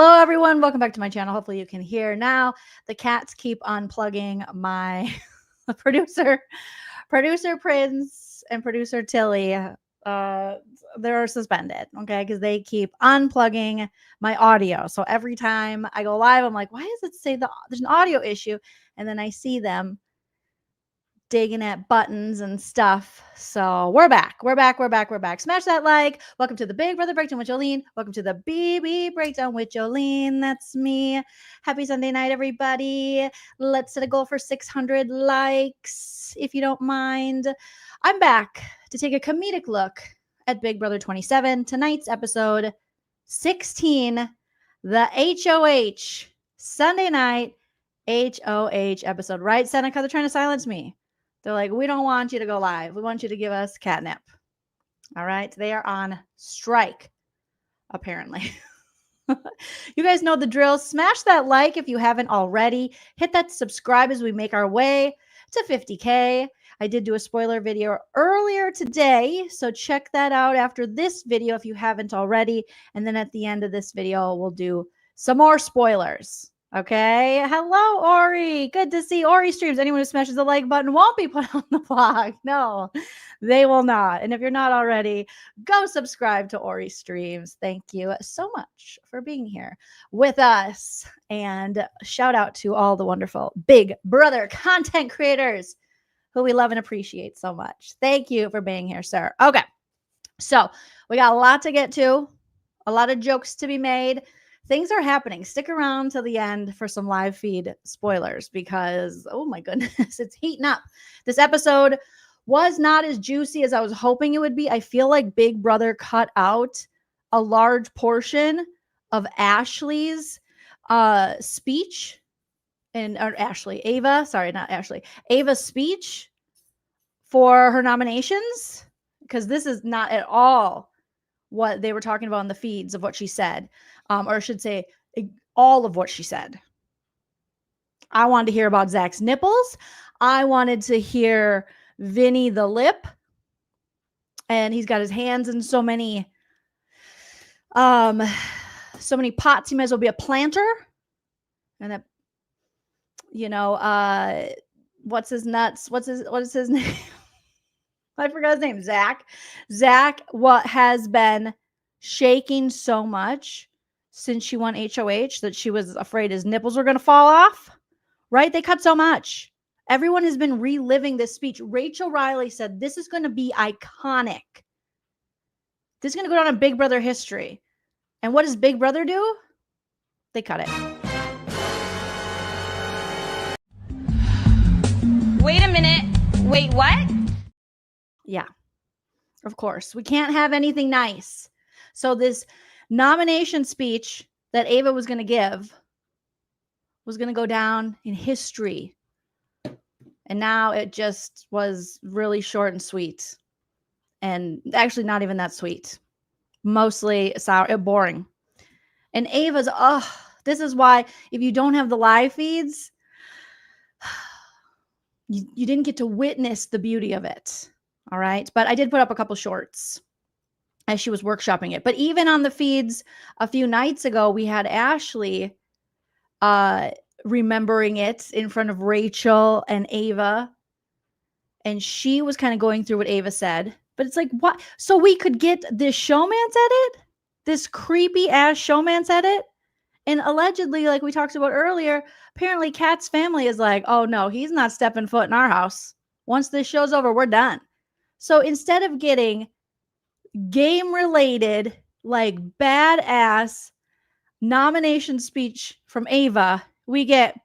Hello, everyone. Welcome back to my channel. Hopefully you can hear now. The cats keep unplugging my producer Prince and producer Tilly. They're suspended, okay, because they keep unplugging my audio. So every time I go live, I'm like, why does it say there's an audio issue? And then I see them digging at buttons and stuff. So we're back. Smash that like. Welcome to the Big Brother Breakdown with Joleen. Welcome to the BB Breakdown with Joleen. That's me. Happy Sunday night, everybody. Let's set a goal for 600 likes, if you don't mind. I'm back to take a comedic look at Big Brother 27. Tonight's episode 16, the HOH Sunday night HOH episode. Right, Seneca? They're trying to silence me. They're like, we don't want you to go live. We want you to give us catnip. All right. They are on strike, apparently. You guys know the drill. Smash that like if you haven't already. Hit that subscribe as we make our way to 50K. I did do a spoiler video earlier today, so check that out after this video if you haven't already. And then at the end of this video, we'll do some more spoilers. Okay. Hello, Ori. Good to see Ori streams. Anyone who smashes the like button won't be put on the vlog. No, they will not. And if you're not already, go subscribe to Ori streams. Thank you so much for being here with us. And shout out to all the wonderful Big Brother content creators who we love and appreciate so much. Thank you for being here, sir. Okay. So we got a lot to get to, a lot of jokes to be made. Things are happening. Stick around till the end for some live feed spoilers because, oh my goodness, it's heating up. This episode was not as juicy as I was hoping it would be. I feel like Big Brother cut out a large portion of Ashley's speech Ava's speech for her nominations, because this is not at all what they were talking about in the feeds of what she said. Or I should say all of what she said. I wanted to hear about Zach's nipples. I wanted to hear Vinny the lip. And he's got his hands in so many pots. He might as well be a planter. And that, what's his nuts? What is his name? I forgot his name. Zach, what has been shaking so much since she won HOH that she was afraid his nipples were going to fall off, right? They cut so much. Everyone has been reliving this speech. Rachel Riley said, this is going to be iconic. This is going to go down in Big Brother history. And what does Big Brother do? They cut it. Wait a minute. Wait, what? Yeah, of course. We can't have anything nice. So this nomination speech that Ava was going to give was going to go down in history. And now it just was really short and sweet. And actually not even that sweet. Mostly sour, boring. And Ava's, this is why if you don't have the live feeds, you didn't get to witness the beauty of it. All right. But I did put up a couple shorts as she was workshopping it. But even on the feeds a few nights ago, we had Ashley remembering it in front of Rachel and Ava. And she was kind of going through what Ava said. But it's like, what? So we could get this Showmance edit? This creepy ass Showmance edit? And allegedly, like we talked about earlier, apparently Kat's family is like, oh no, he's not stepping foot in our house. Once this show's over, we're done. So instead of getting game-related, like badass nomination speech from Ava, we get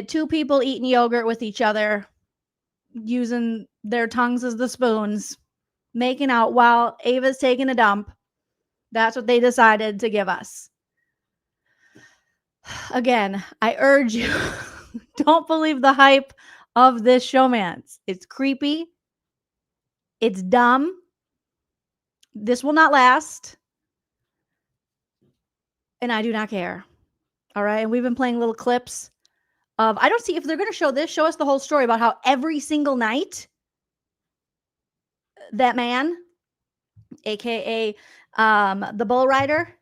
two people eating yogurt with each other, using their tongues as the spoons, making out while Ava's taking a dump. That's what they decided to give us. Again, I urge you, don't believe the hype of this Showmance. It's creepy. It's dumb. This will not last. And I do not care. All right. And we've been playing little clips of, I don't see if they're going to show this, show us the whole story about how every single night that man, AKA the bull rider,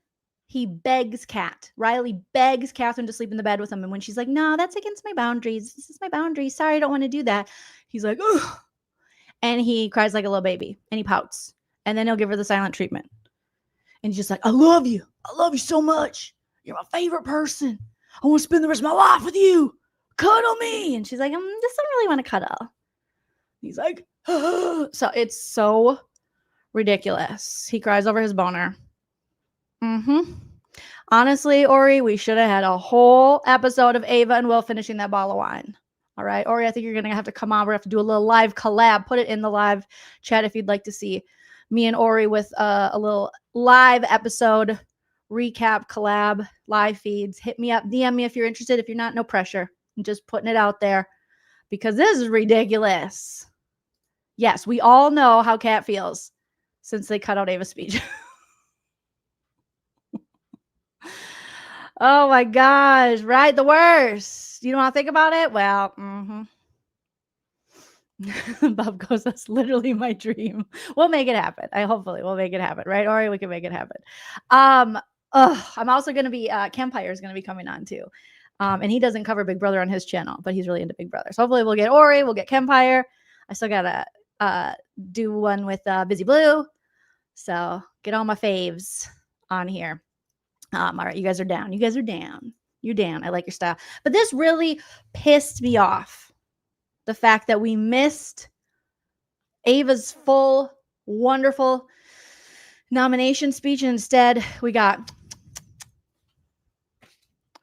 He begs Kat. Riley begs Catherine to sleep in the bed with him. And when she's like, no, that's against my boundaries. This is my boundary. Sorry, I don't want to do that. He's like, ugh. And he cries like a little baby and he pouts. And then he'll give her the silent treatment. And he's just like, I love you. I love you so much. You're my favorite person. I want to spend the rest of my life with you. Cuddle me. And she's like, just don't really want to cuddle. He's like, so it's so ridiculous. He cries over his boner. Honestly, Ori, we should have had a whole episode of Ava and Will finishing that bottle of wine. All right, Ori, I think you're going to have to come on. We're going to have to do a little live collab. Put it in the live chat if you'd like to see me and Ori with a little live episode recap collab, live feeds. Hit me up. DM me if you're interested. If you're not, no pressure. I'm just putting it out there because this is ridiculous. Yes, we all know how Kat feels since they cut out Ava's speech. Oh my gosh, right? The worst. You don't want to think about it? Well, Bob goes, that's literally my dream. We'll make it happen. Hopefully we'll make it happen, right? Ori, we can make it happen. I'm also going to be, Kempire is going to be coming on too. And he doesn't cover Big Brother on his channel, but he's really into Big Brother. So hopefully we'll get Ori, we'll get Kempire. I still got to do one with Busy Blue. So get all my faves on here. All right, you guys are down. You guys are down. You're down. I like your style. But this really pissed me off. The fact that we missed Ava's full, wonderful nomination speech. And instead, we got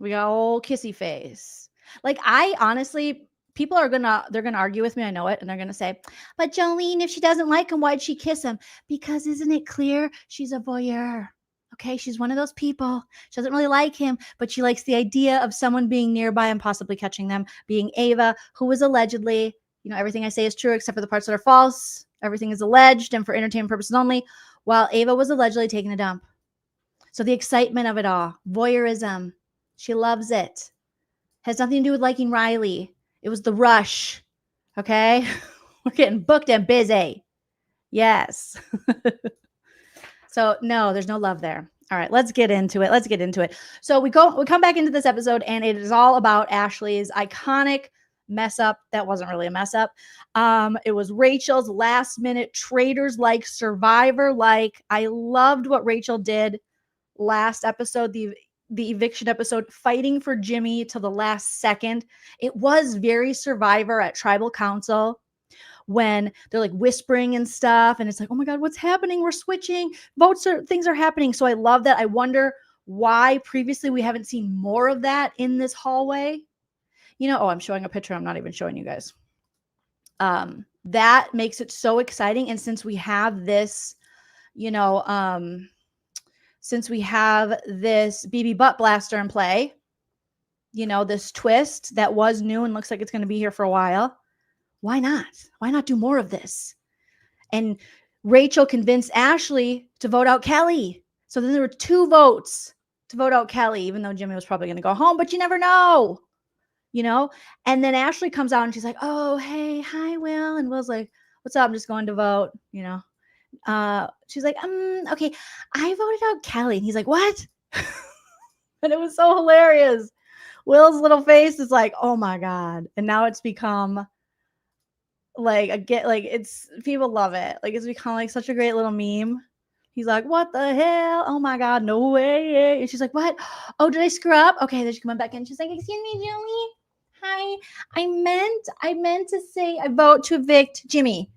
old kissy face. Like, I honestly, people are they're gonna argue with me. I know it. And they're gonna say, but Joleen, if she doesn't like him, why'd she kiss him? Because isn't it clear she's a voyeur? Okay, she's one of those people. She doesn't really like him, but she likes the idea of someone being nearby and possibly catching them, being Ava, who was allegedly, everything I say is true except for the parts that are false. Everything is alleged and for entertainment purposes only, while Ava was allegedly taking a dump. So the excitement of it all, voyeurism, she loves it. Has nothing to do with liking Riley. It was the rush, okay? We're getting booked and busy. Yes. So no, there's no love there. All right, let's get into it. So we come back into this episode and it is all about Ashley's iconic mess up. That wasn't really a mess up. It was Rachel's last minute traitors like Survivor. Like, I loved what Rachel did last episode, the eviction episode, fighting for Jimmy to the last second. It was very Survivor at Tribal Council, when they're like whispering and stuff. And it's like, oh my God, what's happening? We're switching things are happening. So I love that. I wonder why previously we haven't seen more of that in this hallway. I'm showing a picture. I'm not even showing you guys. That makes it so exciting. And since we have this, since we have this BB butt blaster in play, this twist that was new and looks like it's going to be here for a while. Why not? Why not do more of this? And Rachel convinced Ashley to vote out Kelly. So then there were 2 votes to vote out Kelly, even though Jimmy was probably going to go home, but you never know, And then Ashley comes out and she's like, oh, hey, hi, Will. And Will's like, what's up? I'm just going to vote, She's like, okay, I voted out Kelly. And he's like, what? And it was so hilarious. Will's little face is like, oh my God. And now it's become it's, people love it. Like, it's become like such a great little meme. He's like, what the hell? Oh my God, no way. And she's like, what? Oh, did I screw up? Okay, then she's coming back in. She's like, excuse me, Joey. Hi. I meant to say I vote to evict Jimmy.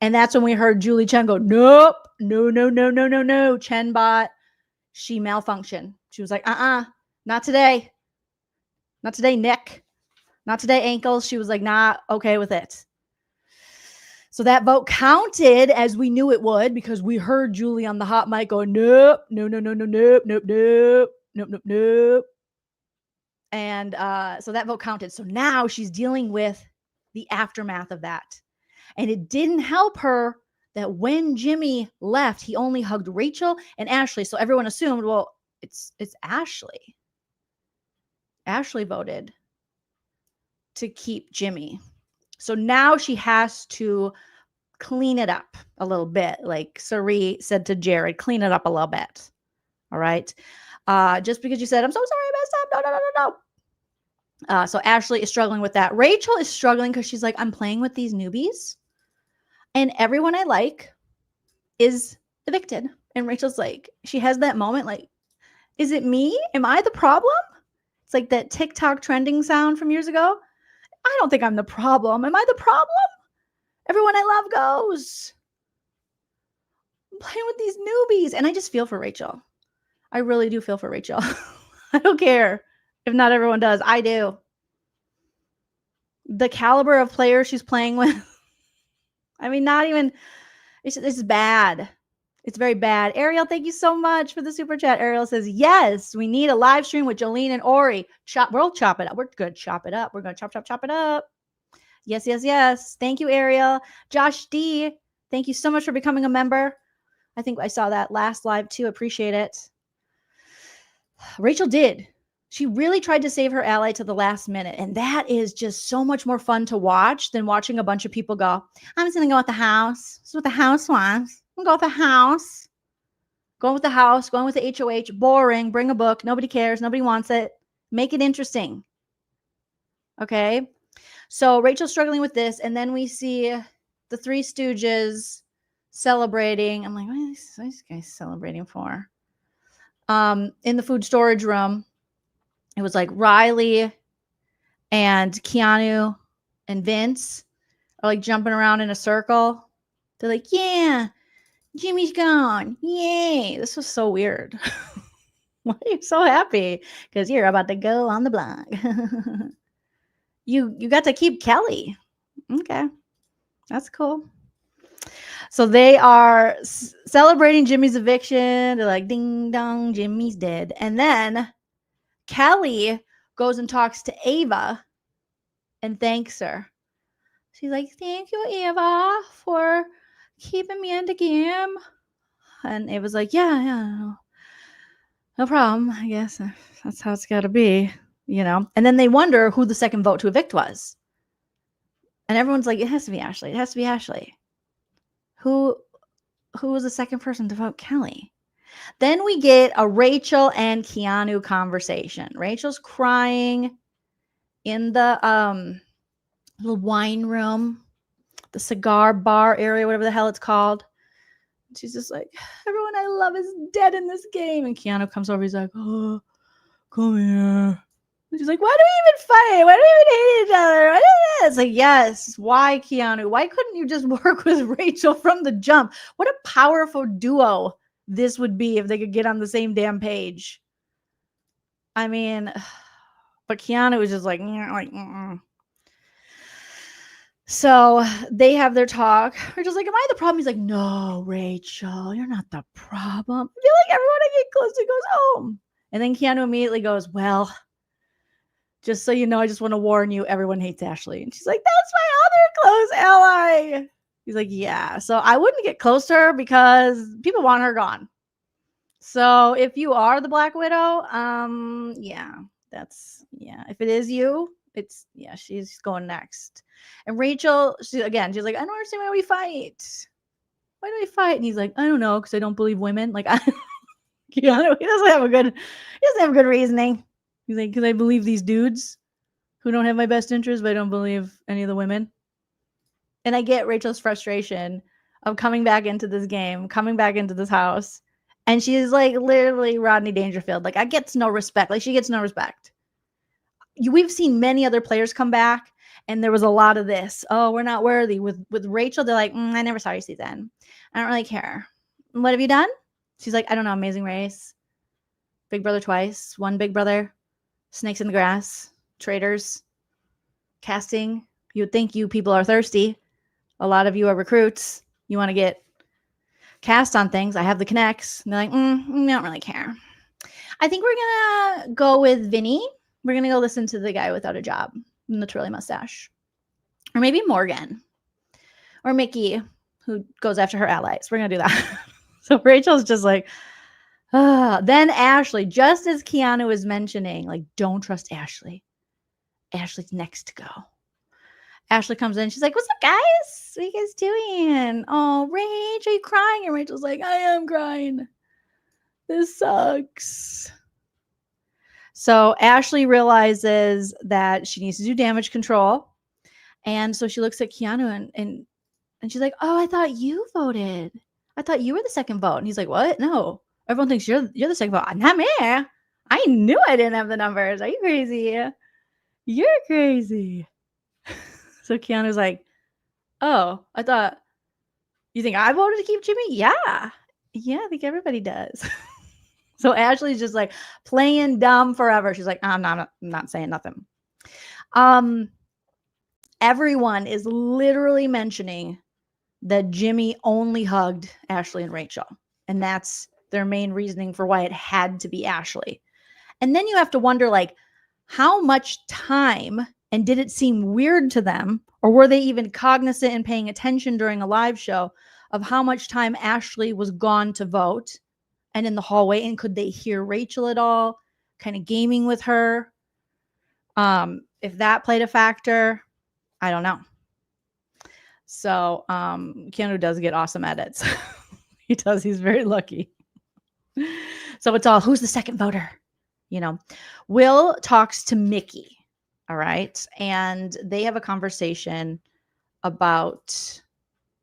And that's when we heard Julie Chen go, nope, no. Chen bot, she malfunctioned. She was like, not today. Not today, Nick. Not today, ankles. She was like, not okay with it. So that vote counted as we knew it would, because we heard Julie on the hot mic go, nope. And so that vote counted. So now she's dealing with the aftermath of that. And it didn't help her that when Jimmy left, he only hugged Rachel and Ashley. So everyone assumed, well, it's Ashley. Ashley voted to keep Jimmy. So now she has to clean it up a little bit. Like Sari said to Jared, clean it up a little bit. All right. Just because you said, I'm so sorry, I messed up. No, no, no, no, no. So Ashley is struggling with that. Rachel is struggling because she's like, I'm playing with these newbies and everyone I like is evicted. And Rachel's like, she has that moment like, is it me? Am I the problem? It's like that TikTok trending sound from years ago. I don't think I'm the problem. Am I the problem? Everyone I love goes. I'm playing with these newbies. And I just feel for Rachel. I really do feel for Rachel. I don't care if not everyone does. I do. The caliber of players she's playing with. I mean, not even, it's bad. It's very bad. Ariel, thank you so much for the super chat. Ariel says, yes, we need a live stream with Joleen and Ori. We'll chop it up. We're going to chop it up. We're going to chop it up. Yes, yes, yes. Thank you, Ariel. Josh D, thank you so much for becoming a member. I think I saw that last live too. Appreciate it. Rachel did. She really tried to save her ally to the last minute. And that is just so much more fun to watch than watching a bunch of people go, I'm just going to go with the house. This is what the house wants. I'm going to go with the house. Going with the house, going with the HOH. Boring. Bring a book. Nobody cares. Nobody wants it. Make it interesting. Okay. So Rachel's struggling with this. And then we see the Three Stooges celebrating. I'm like, what are these guys celebrating for? In the food storage room. It was like Riley and Keanu and Vince are like jumping around in a circle. They're like, yeah, Jimmy's gone. Yay. This was so weird. Why are you so happy? Because you're about to go on the blog. You got to keep Kelly. Okay. That's cool. So they are celebrating Jimmy's eviction. They're like, ding dong, Jimmy's dead. And then Kelly goes and talks to Ava and thanks her. She's like, thank you, Ava, for keeping me in the game. And Ava's like, yeah, no problem. I guess that's how it's got to be, you know. And then they wonder who the second vote to evict was. And everyone's like, it has to be Ashley. It has to be Ashley. Who was the second person to vote Kelly? Then we get a Rachel and Keanu conversation. Rachel's crying in the little wine room, the cigar bar area, whatever the hell it's called. She's just like, everyone I love is dead in this game. And Keanu comes over. He's like, oh, come here. And she's like, why do we even fight? Why do we even hate each other? It's like, yes. Why, Keanu? Why couldn't you just work with Rachel from the jump? What a powerful duo this would be if they could get on the same damn page. I mean, but Keanu was just like. So they have their talk. Rachel's like, am I the problem? He's like, no, Rachel, you're not the problem. I feel like everyone I get close to goes home. And then Keanu immediately goes, well, just so you know, I just want to warn you, everyone hates Ashley. And she's like, that's my other close ally. He's like, yeah. So I wouldn't get close to her because people want her gone. So if you are the Black Widow, yeah, if it is you, she's going next. And Rachel, she's like, I don't understand why we fight. Why do we fight? And he's like, I don't know, because I don't believe women. Like, he doesn't have a good reasoning. He's like, because I believe these dudes who don't have my best interest, but I don't believe any of the women. And I get Rachel's frustration of coming back into this game, coming back into this house. And she's like literally Rodney Dangerfield. Like, I get no respect. Like, she gets no respect. We've seen many other players come back, and there was a lot of this. Oh, we're not worthy. With Rachel, they're like, I never saw your season. I don't really care. What have you done? She's like, I don't know. Amazing Race. Big Brother twice. One Big Brother. Snakes in the Grass. Traitors. Casting. You would think you people are thirsty. A lot of you are recruits. You want to get cast on things. I have the connects. And they're like, I don't really care. I think we're going to go with Vinny. We're going to go listen to the guy without a job and the twirly mustache. Or maybe Morgan. Or Mickey, who goes after her allies. We're going to do that. So Rachel's just like, Then Ashley, just as Keanu was mentioning, like, don't trust Ashley. Ashley's next to go. Ashley comes in. She's like, what's up, guys? What are you guys doing? Oh, Rach, are you crying? And Rachel's like, I am crying. This sucks. So Ashley realizes that she needs to do damage control. And so she looks at Keanu and she's like, "Oh, I thought you voted. I thought you were the second vote." And he's like, "What? No. Everyone thinks you're the second vote. Not me. I knew I didn't have the numbers. Are you crazy? You're crazy." So Keanu's like, "Oh, I thought you think I voted to keep Jimmy? Yeah. Yeah, I think everybody does." So Ashley's just like playing dumb forever. She's like, I'm not saying nothing. Everyone is literally mentioning that Jimmy only hugged Ashley and Rachel. And that's their main reasoning for why it had to be Ashley. And then you have to wonder, like, how much time, and did it seem weird to them, or were they even cognizant and paying attention during a live show of how much time Ashley was gone to vote and in the hallway? And could they hear Rachel at all, kind of gaming with her? If that played a factor, I don't know. So Keanu does get awesome edits. He does. He's very lucky. So it's all, who's the second voter? You know, Will talks to Mickey. All right. And they have a conversation about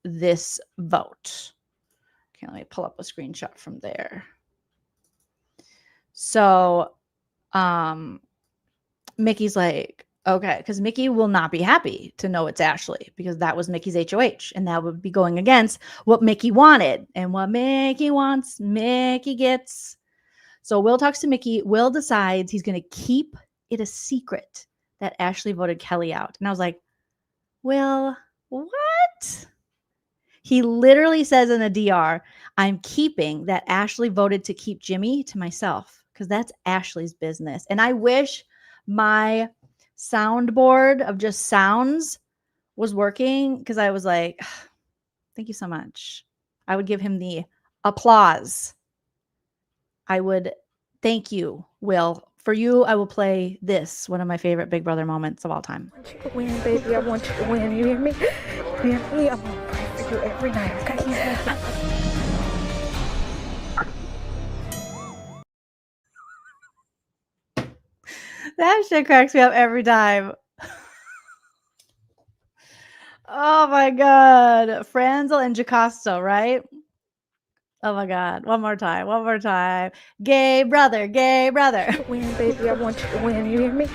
this vote. Okay, let me pull up a screenshot from there. So Mickey's like, okay, because Mickey will not be happy to know it's Ashley because that was Mickey's HOH, and that would be going against what Mickey wanted. And what Mickey wants, Mickey gets. So Will talks to Mickey. Will decides he's going to keep it a secret that Ashley voted Kelly out. And I was like, Will, what? He literally says in the DR, I'm keeping that Ashley voted to keep Jimmy to myself because that's Ashley's business. And I wish my soundboard of just sounds was working because I was like, thank you so much. I would give him the applause. I would thank you, Will. For you, I will play this, one of my favorite Big Brother moments of all time. I want you to win, baby. I want you to win. You hear me? You hear me? I'm gonna fight for you every night. Okay? That shit cracks me up every time. Oh my God. Franzel and Jacosto, right? Oh my God. One more time. One more time. Gay brother. Gay brother. Win, baby. I want you to win. You hear me?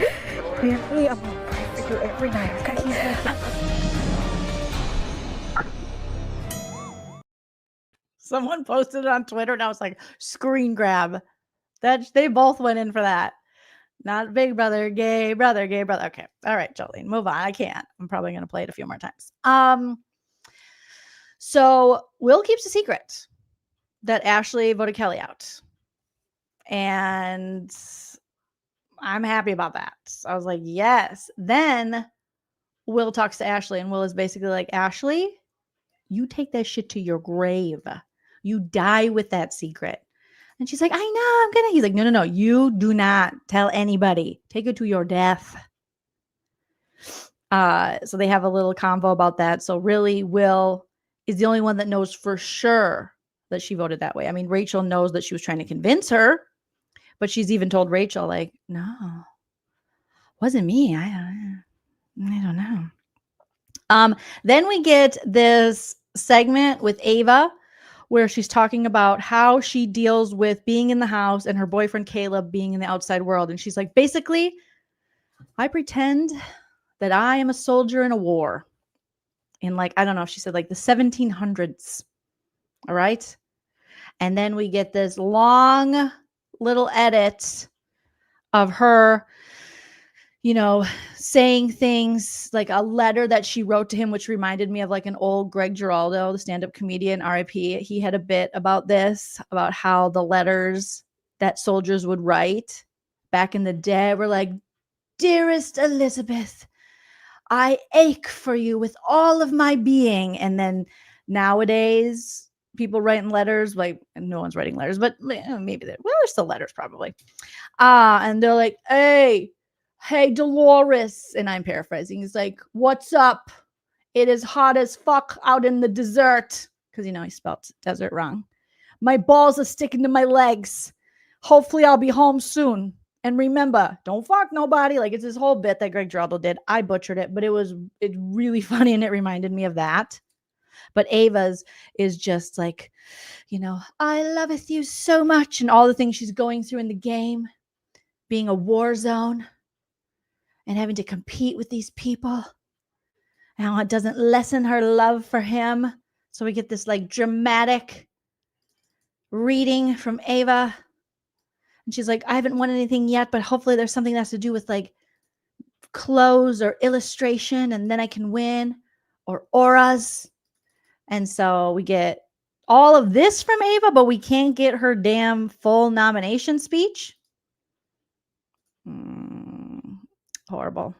You hear me? I'm gonna fight for you every night. Okay? Someone posted it on Twitter and I was like, screen grab. That they both went in for that. Not big brother, gay brother, gay brother. Okay. All right, Jolene, move on. I can't. I'm probably going to play it a few more times. So Will keeps a secret that Ashley voted Kelly out. And I'm happy about that. So I was like, yes. Then Will talks to Ashley and Will is basically like, Ashley, you take that shit to your grave. You die with that secret. And she's like, I know, I'm gonna. He's like, no, you do not tell anybody. Take it to your death. So they have a little convo about that. So really, Will is the only one that knows for sure that she voted that way. I mean, Rachel knows that she was trying to convince her, but she's even told Rachel, like, no, wasn't me. I don't know. Then we get this segment with Ava where she's talking about how she deals with being in the house and her boyfriend Caleb being in the outside world. And she's like, basically, I pretend that I am a soldier in a war in, like, I don't know if she said like the 1700s. All right. And then we get this long little edit of her, saying things like a letter that she wrote to him, which reminded me of like an old Greg Giraldo, the stand-up comedian, RIP. He had a bit about this, about how the letters that soldiers would write back in the day were like, dearest Elizabeth, I ache for you with all of my being. And then nowadays, people writing letters, like no one's writing letters, but maybe there's still letters probably. And they're like, hey, Dolores. And I'm paraphrasing. He's like, what's up? It is hot as fuck out in the desert. Because, he spelled desert wrong. My balls are sticking to my legs. Hopefully I'll be home soon. And remember, don't fuck nobody. Like, it's this whole bit that Greg Giraldo did. I butchered it, but it's really funny and it reminded me of that. But Ava's is just like, I loveth you so much, and all the things she's going through in the game, being a war zone and having to compete with these people. And how it doesn't lessen her love for him. So we get this like dramatic reading from Ava. And she's like, I haven't won anything yet, but hopefully there's something that has to do with like clothes or illustration, and then I can win, or auras. And so we get all of this from Ava, but we can't get her damn full nomination speech. Horrible.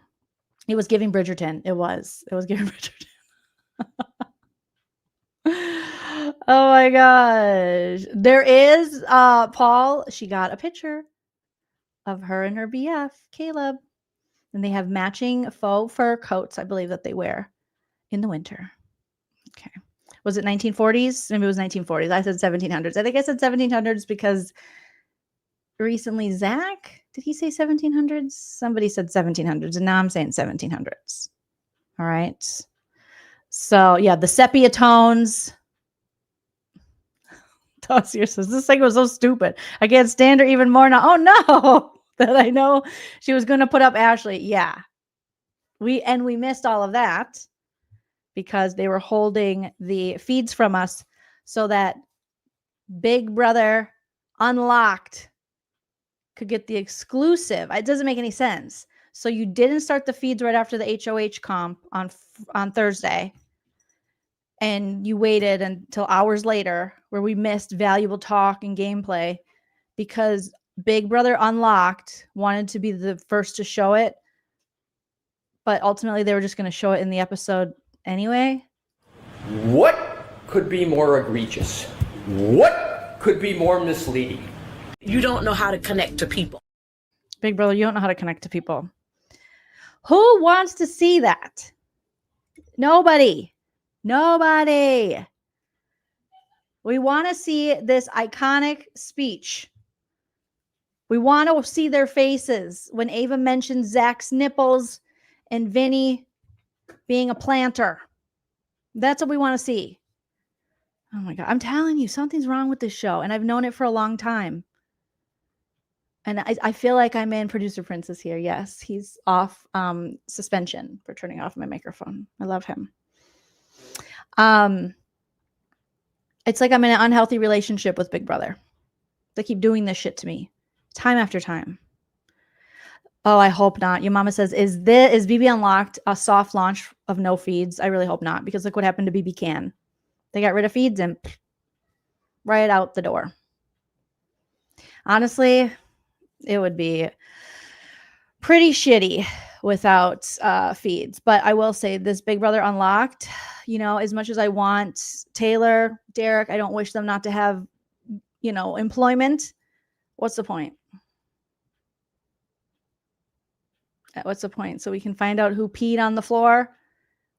It was giving Bridgerton. It was giving Bridgerton. Oh my gosh. There is Paul. She got a picture of her and her BF, Caleb. And they have matching faux fur coats, I believe, that they wear in the winter. Okay. Was it 1940s? Maybe it was 1940s. I said 1700s. I think I said 1700s because recently Zach, did he say 1700s? Somebody said 1700s, and now I'm saying 1700s. All right. So yeah, the sepia tones. Dossier says, this thing was so stupid. I can't stand her even more now. Oh no, that I know she was going to put up Ashley. Yeah. We missed all of that because they were holding the feeds from us so that Big Brother Unlocked could get the exclusive. It doesn't make any sense. So you didn't start the feeds right after the HOH comp on Thursday. And you waited until hours later where we missed valuable talk and gameplay because Big Brother Unlocked wanted to be the first to show it. But ultimately, they were just going to show it in the episode anyway. What could be more egregious? What could be more misleading? You don't know how to connect to people. Big Brother, you don't know how to connect to people. Who wants to see that? Nobody. We want to see this iconic speech. We want to see their faces when Ava mentions Zach's nipples and Vinny being a planter. That's what we want to see. Oh my God. I'm telling you, something's wrong with this show. And I've known it for a long time. And I feel like I'm in Producer Princess here. Yes, he's off suspension for turning off my microphone. I love him. It's like I'm in an unhealthy relationship with Big Brother. They keep doing this shit to me time after time. Oh, I hope not. Your mama says, is BB Unlocked a soft launch of no feeds? I really hope not, because look what happened to BB Can. They got rid of feeds and right out the door. Honestly, it would be pretty shitty without feeds. But I will say this Big Brother Unlocked, as much as I want Taylor, Derek, I don't wish them not to have, employment. What's the point? What's the point? So we can find out who peed on the floor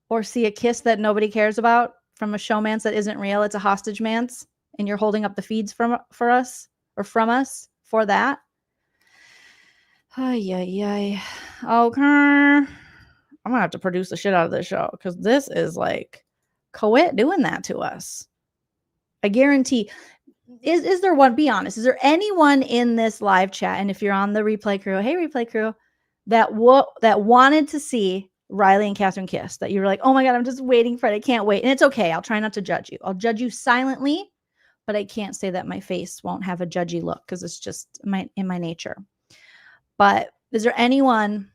or see a kiss that nobody cares about from a showmance that isn't real. It's a hostage mance, and you're holding up the feeds from us for that. Okay. I'm gonna have to produce the shit out of this show because this is like quit doing that to us. I guarantee. Is there one? Be honest. Is there anyone in this live chat? And if you're on the replay crew, hey replay crew, that wanted to see Riley and Catherine kiss, that you were like, oh my God, I'm just waiting for it. I can't wait. And it's okay. I'll try not to judge you. I'll judge you silently, but I can't say that my face won't have a judgy look because it's just in my nature. But is there anyone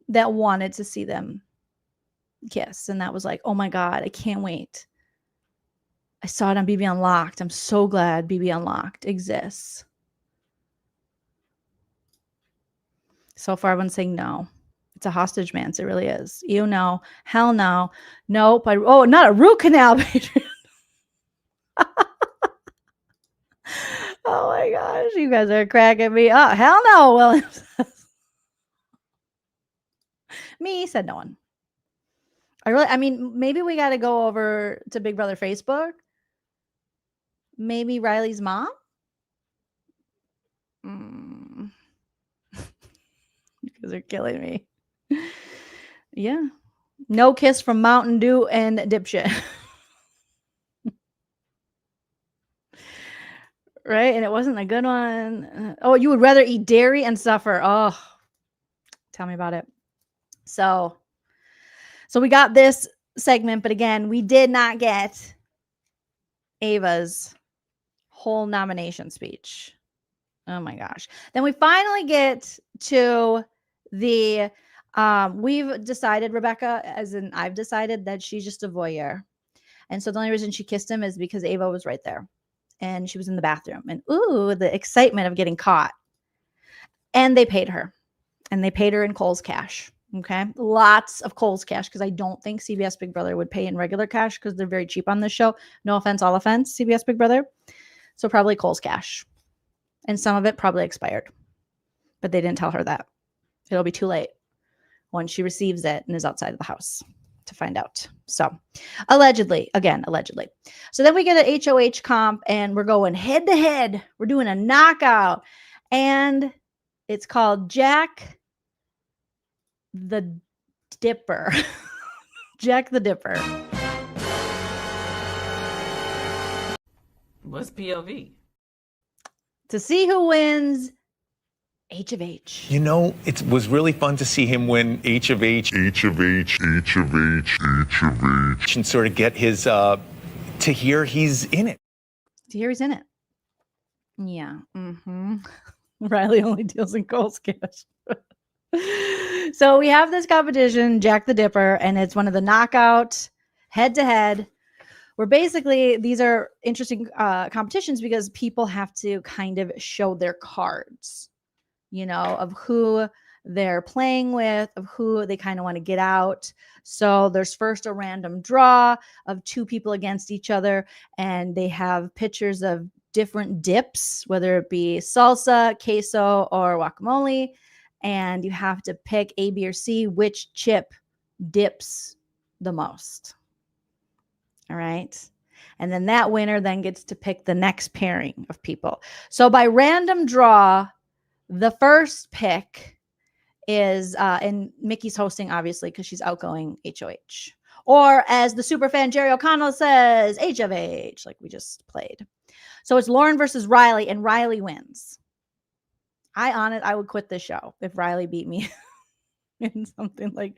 that wanted to see them kiss? And that was like, oh my God, I can't wait. I saw it on BB Unlocked. I'm so glad BB Unlocked exists. So far, everyone's saying no. It's a hostage mance. It really is. You know, hell no. Nope. Not a root canal, Patreon. Oh my gosh, you guys are cracking me up. Hell no, Williams. Me said no one. Maybe we got to go over to Big Brother Facebook. Maybe Riley's mom. guys are killing me. Yeah. No kiss from Mountain Dew and dipshit. Right? And it wasn't a good one. Oh, you would rather eat dairy and suffer. Oh, tell me about it. So we got this segment, but again, we did not get Ava's whole nomination speech. Oh my gosh. Then we finally get to the we've decided, Rebecca, as in I've decided that she's just a voyeur. And so the only reason she kissed him is because Ava was right there and she was in the bathroom. And ooh, the excitement of getting caught. And they paid her. And they paid her in Kohl's cash. Okay. Lots of Kohl's cash because I don't think CBS Big Brother would pay in regular cash because they're very cheap on this show. No offense, all offense, CBS Big Brother. So probably Kohl's cash. And some of it probably expired. But they didn't tell her that. It'll be too late once she receives it and is outside of the house to find out. So allegedly. So then we get an HOH comp and we're going head to head. We're doing a knockout. And it's called Jack the Dipper. Jack the Dipper. What's POV? To see who wins H of H. You know, it was really fun to see him win H of H. And sort of get his, to hear he's in it. To hear he's in it. Yeah. Mm-hmm. Riley only deals in Kohl's cash. So we have this competition, Jack the Dipper, and it's one of the knockout head-to-head where basically these are interesting competitions because people have to kind of show their cards, you know, of who they're playing with, of who they kind of want to get out. So there's first a random draw of two people against each other, and they have pictures of different dips, whether it be salsa, queso, or guacamole. And you have to pick A, B, or C, which chip dips the most. All right. And then that winner then gets to pick the next pairing of people. So by random draw, the first pick is, and Mickey's hosting, obviously, because she's outgoing HOH. Or as the superfan Jerry O'Connell says, H of H, like we just played. So it's Lauren versus Riley, and Riley wins. I would quit this show if Riley beat me in something like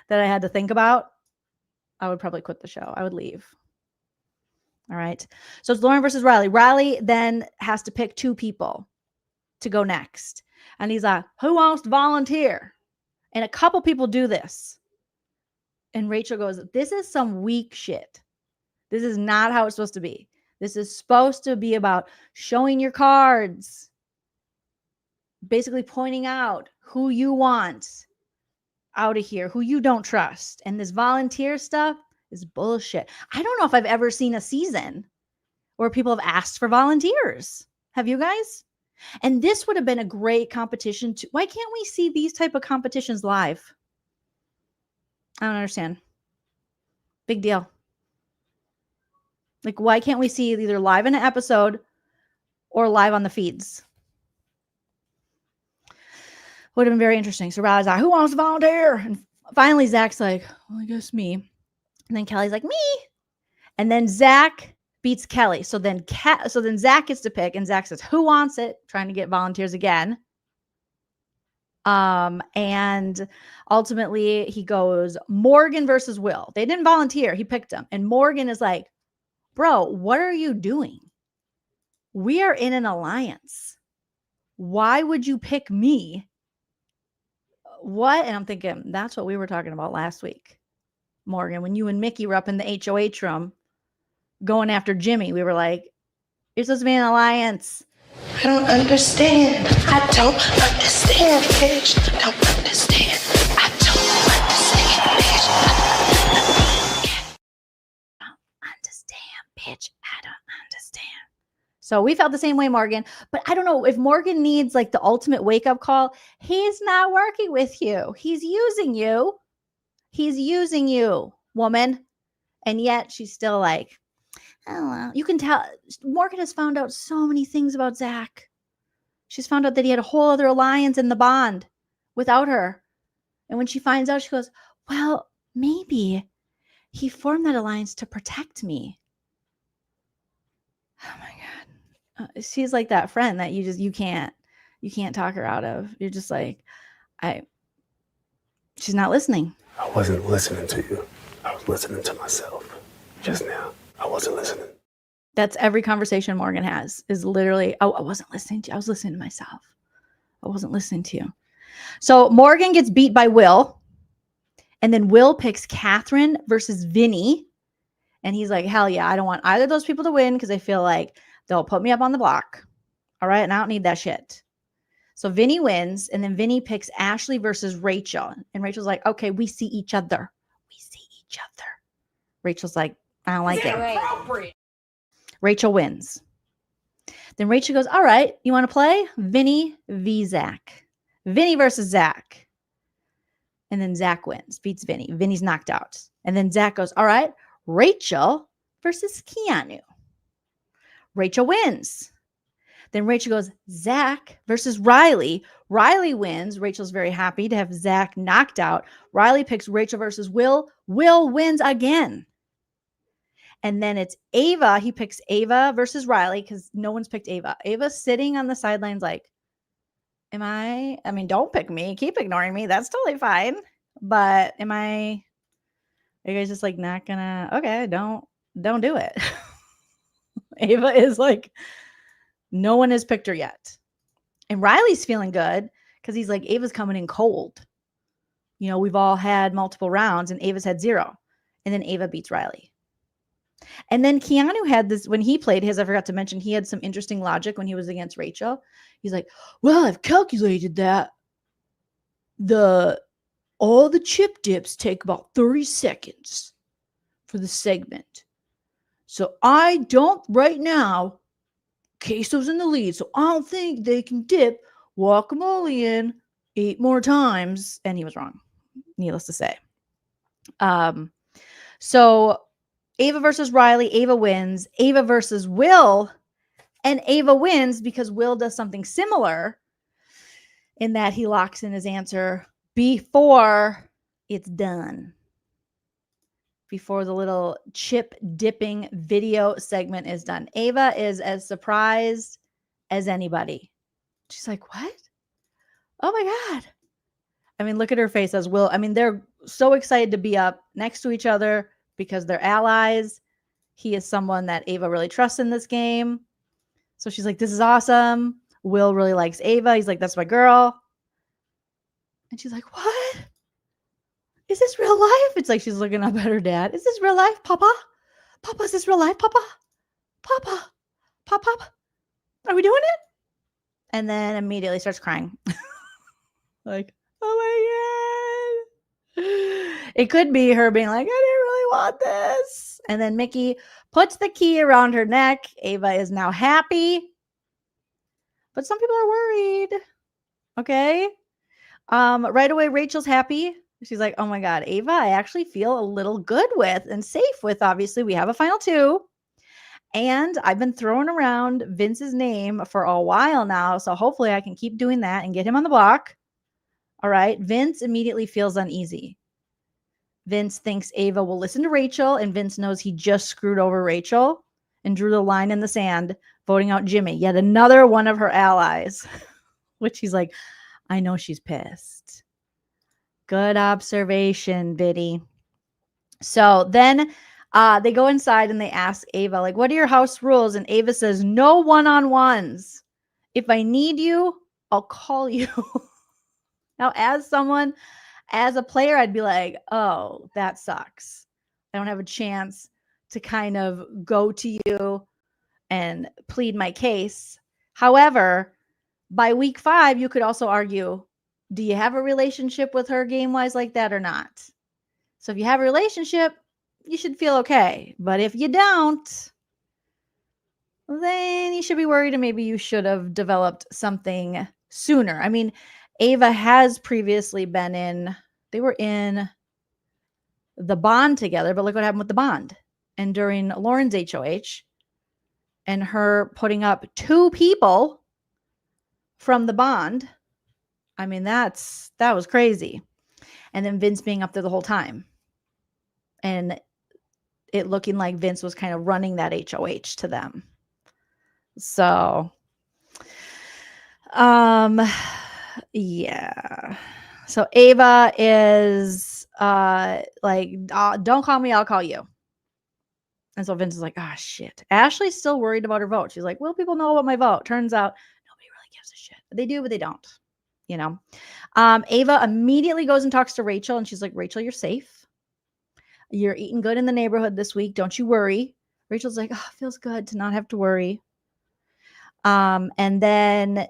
that I had to think about. I would probably quit the show. I would leave. All right. So it's Lauren versus Riley. Riley then has to pick two people to go next. And he's like, who wants to volunteer? And a couple people do this. And Rachel goes, this is some weak shit. This is not how it's supposed to be. This is supposed to be about showing your cards. Basically pointing out who you want out of here, who you don't trust. And this volunteer stuff is bullshit. I don't know if I've ever seen a season where people have asked for volunteers. Have you guys? And this would have been a great competition too. Why can't we see these type of competitions live? I don't understand. Big deal. Like, why can't we see it either live in an episode or live on the feeds? Would have been very interesting. So Riley's like, who wants to volunteer? And finally, Zach's like, well, I guess me. And then Kelly's like, me. And then Zach beats Kelly. So then Zach gets to pick, and Zach says, who wants it? Trying to get volunteers again. And ultimately he goes Morgan versus Will. They didn't volunteer. He picked them. And Morgan is like, bro, what are you doing? We are in an alliance. Why would you pick me? What? And I'm thinking, that's what we were talking about last week, Morgan, when you and Mickey were up in the HOH room going after Jimmy. We were like, you're supposed to be an alliance. I don't understand. I don't understand, bitch. I don't understand. I don't understand, bitch. I don't understand, bitch. I don't understand. So we felt the same way, Morgan. But I don't know if Morgan needs like the ultimate wake-up call. He's not working with you. He's using you. He's using you, woman. And yet she's still like, oh, well. You can tell Morgan has found out so many things about Zach. She's found out that he had a whole other alliance in the bond without her. And when she finds out, she goes, well, maybe he formed that alliance to protect me. Oh my God. She's like that friend that you can't talk her out of. You're just like, she's not listening. I wasn't listening to you. I was listening to myself. Just now, I wasn't listening. That's every conversation Morgan has is literally, oh, I wasn't listening to you. I was listening to myself. I wasn't listening to you. So Morgan gets beat by Will. And then Will picks Catherine versus Vinny. And he's like, hell yeah, I don't want either of those people to win because I feel like they'll put me up on the block. All right. And I don't need that shit. So Vinny wins. And then Vinny picks Ashley versus Rachel. And Rachel's like, okay, we see each other. We see each other. Rachel's like, I don't like it. Rachel wins. Then Rachel goes, all right, you want to play? Vinny v. Zach. Vinny versus Zach. And then Zach wins, beats Vinny. Vinny's knocked out. And then Zach goes, all right, Rachel versus Keanu. Rachel wins. Then Rachel goes, Zach versus Riley. Riley wins. Rachel's very happy to have Zach knocked out. Riley picks Rachel versus Will. Will wins again. And then it's Ava. He picks Ava versus Riley because no one's picked Ava. Ava's sitting on the sidelines like, I mean, don't pick me. Keep ignoring me. That's totally fine. But are you guys just like not gonna, okay, don't do it. Ava is like, no one has picked her yet. And Riley's feeling good because he's like, Ava's coming in cold. You know, we've all had multiple rounds and Ava's had 0. And then Ava beats Riley. And then Keanu had this, when he played his, I forgot to mention, he had some interesting logic when he was against Rachel. He's like, well, I've calculated that all the chip dips take about 30 seconds for the segment. So I don't right now, Queso's in the lead, so I don't think they can dip guacamole in 8 more times. And he was wrong, needless to say. So Ava versus Riley, Ava wins. Ava versus Will, and Ava wins because Will does something similar in that he locks in his answer before it's done. Before the little chip dipping video segment is done. Ava is as surprised as anybody. She's like, what? Oh my God. I mean, look at her face as Will. I mean, they're so excited to be up next to each other because they're allies. He is someone that Ava really trusts in this game. So she's like, this is awesome. Will really likes Ava. He's like, that's my girl. And she's like, what? Is this real life? It's like she's looking up at her dad. Is this real life, Papa? Papa, is this real life, Papa? Papa? Papa? Are we doing it? And then immediately starts crying. Like, oh my God. It could be her being like, I didn't really want this. And then Mickey puts the key around her neck. Ava is now happy. But some people are worried. Okay. Right away, Rachel's happy. She's like, oh my God, Ava, I actually feel a little good with and safe with. Obviously, we have a final 2. And I've been throwing around Vince's name for a while now. So hopefully I can keep doing that and get him on the block. All right. Vince immediately feels uneasy. Vince thinks Ava will listen to Rachel, and Vince knows he just screwed over Rachel and drew the line in the sand, voting out Jimmy, yet another one of her allies, which he's like, I know she's pissed. Good observation, Vinny. So then they go inside and they ask Ava, like, what are your house rules? And Ava says, no one-on-ones. If I need you, I'll call you. Now, as a player, I'd be like, oh, that sucks. I don't have a chance to kind of go to you and plead my case. However, by week 5, you could also argue, do you have a relationship with her game-wise like that or not? So if you have a relationship, you should feel okay. But if you don't, then you should be worried, and maybe you should have developed something sooner. I mean, Ava has previously they were in the bond together, but look what happened with the bond. And during Lauren's HOH and her putting up 2 people from the bond, I mean, that was crazy. and then Vince being up there the whole time. And it looking like Vince was kind of running that HOH to them. So, yeah. So Ava is don't call me, I'll call you. And so Vince is like, oh, shit. Ashley's still worried about her vote. She's like, will people know about my vote? Turns out nobody really gives a shit. They do, but they don't. You know, Ava immediately goes and talks to Rachel, and she's like, Rachel, you're safe. You're eating good in the neighborhood this week. Don't you worry. Rachel's like, oh, it feels good to not have to worry. And then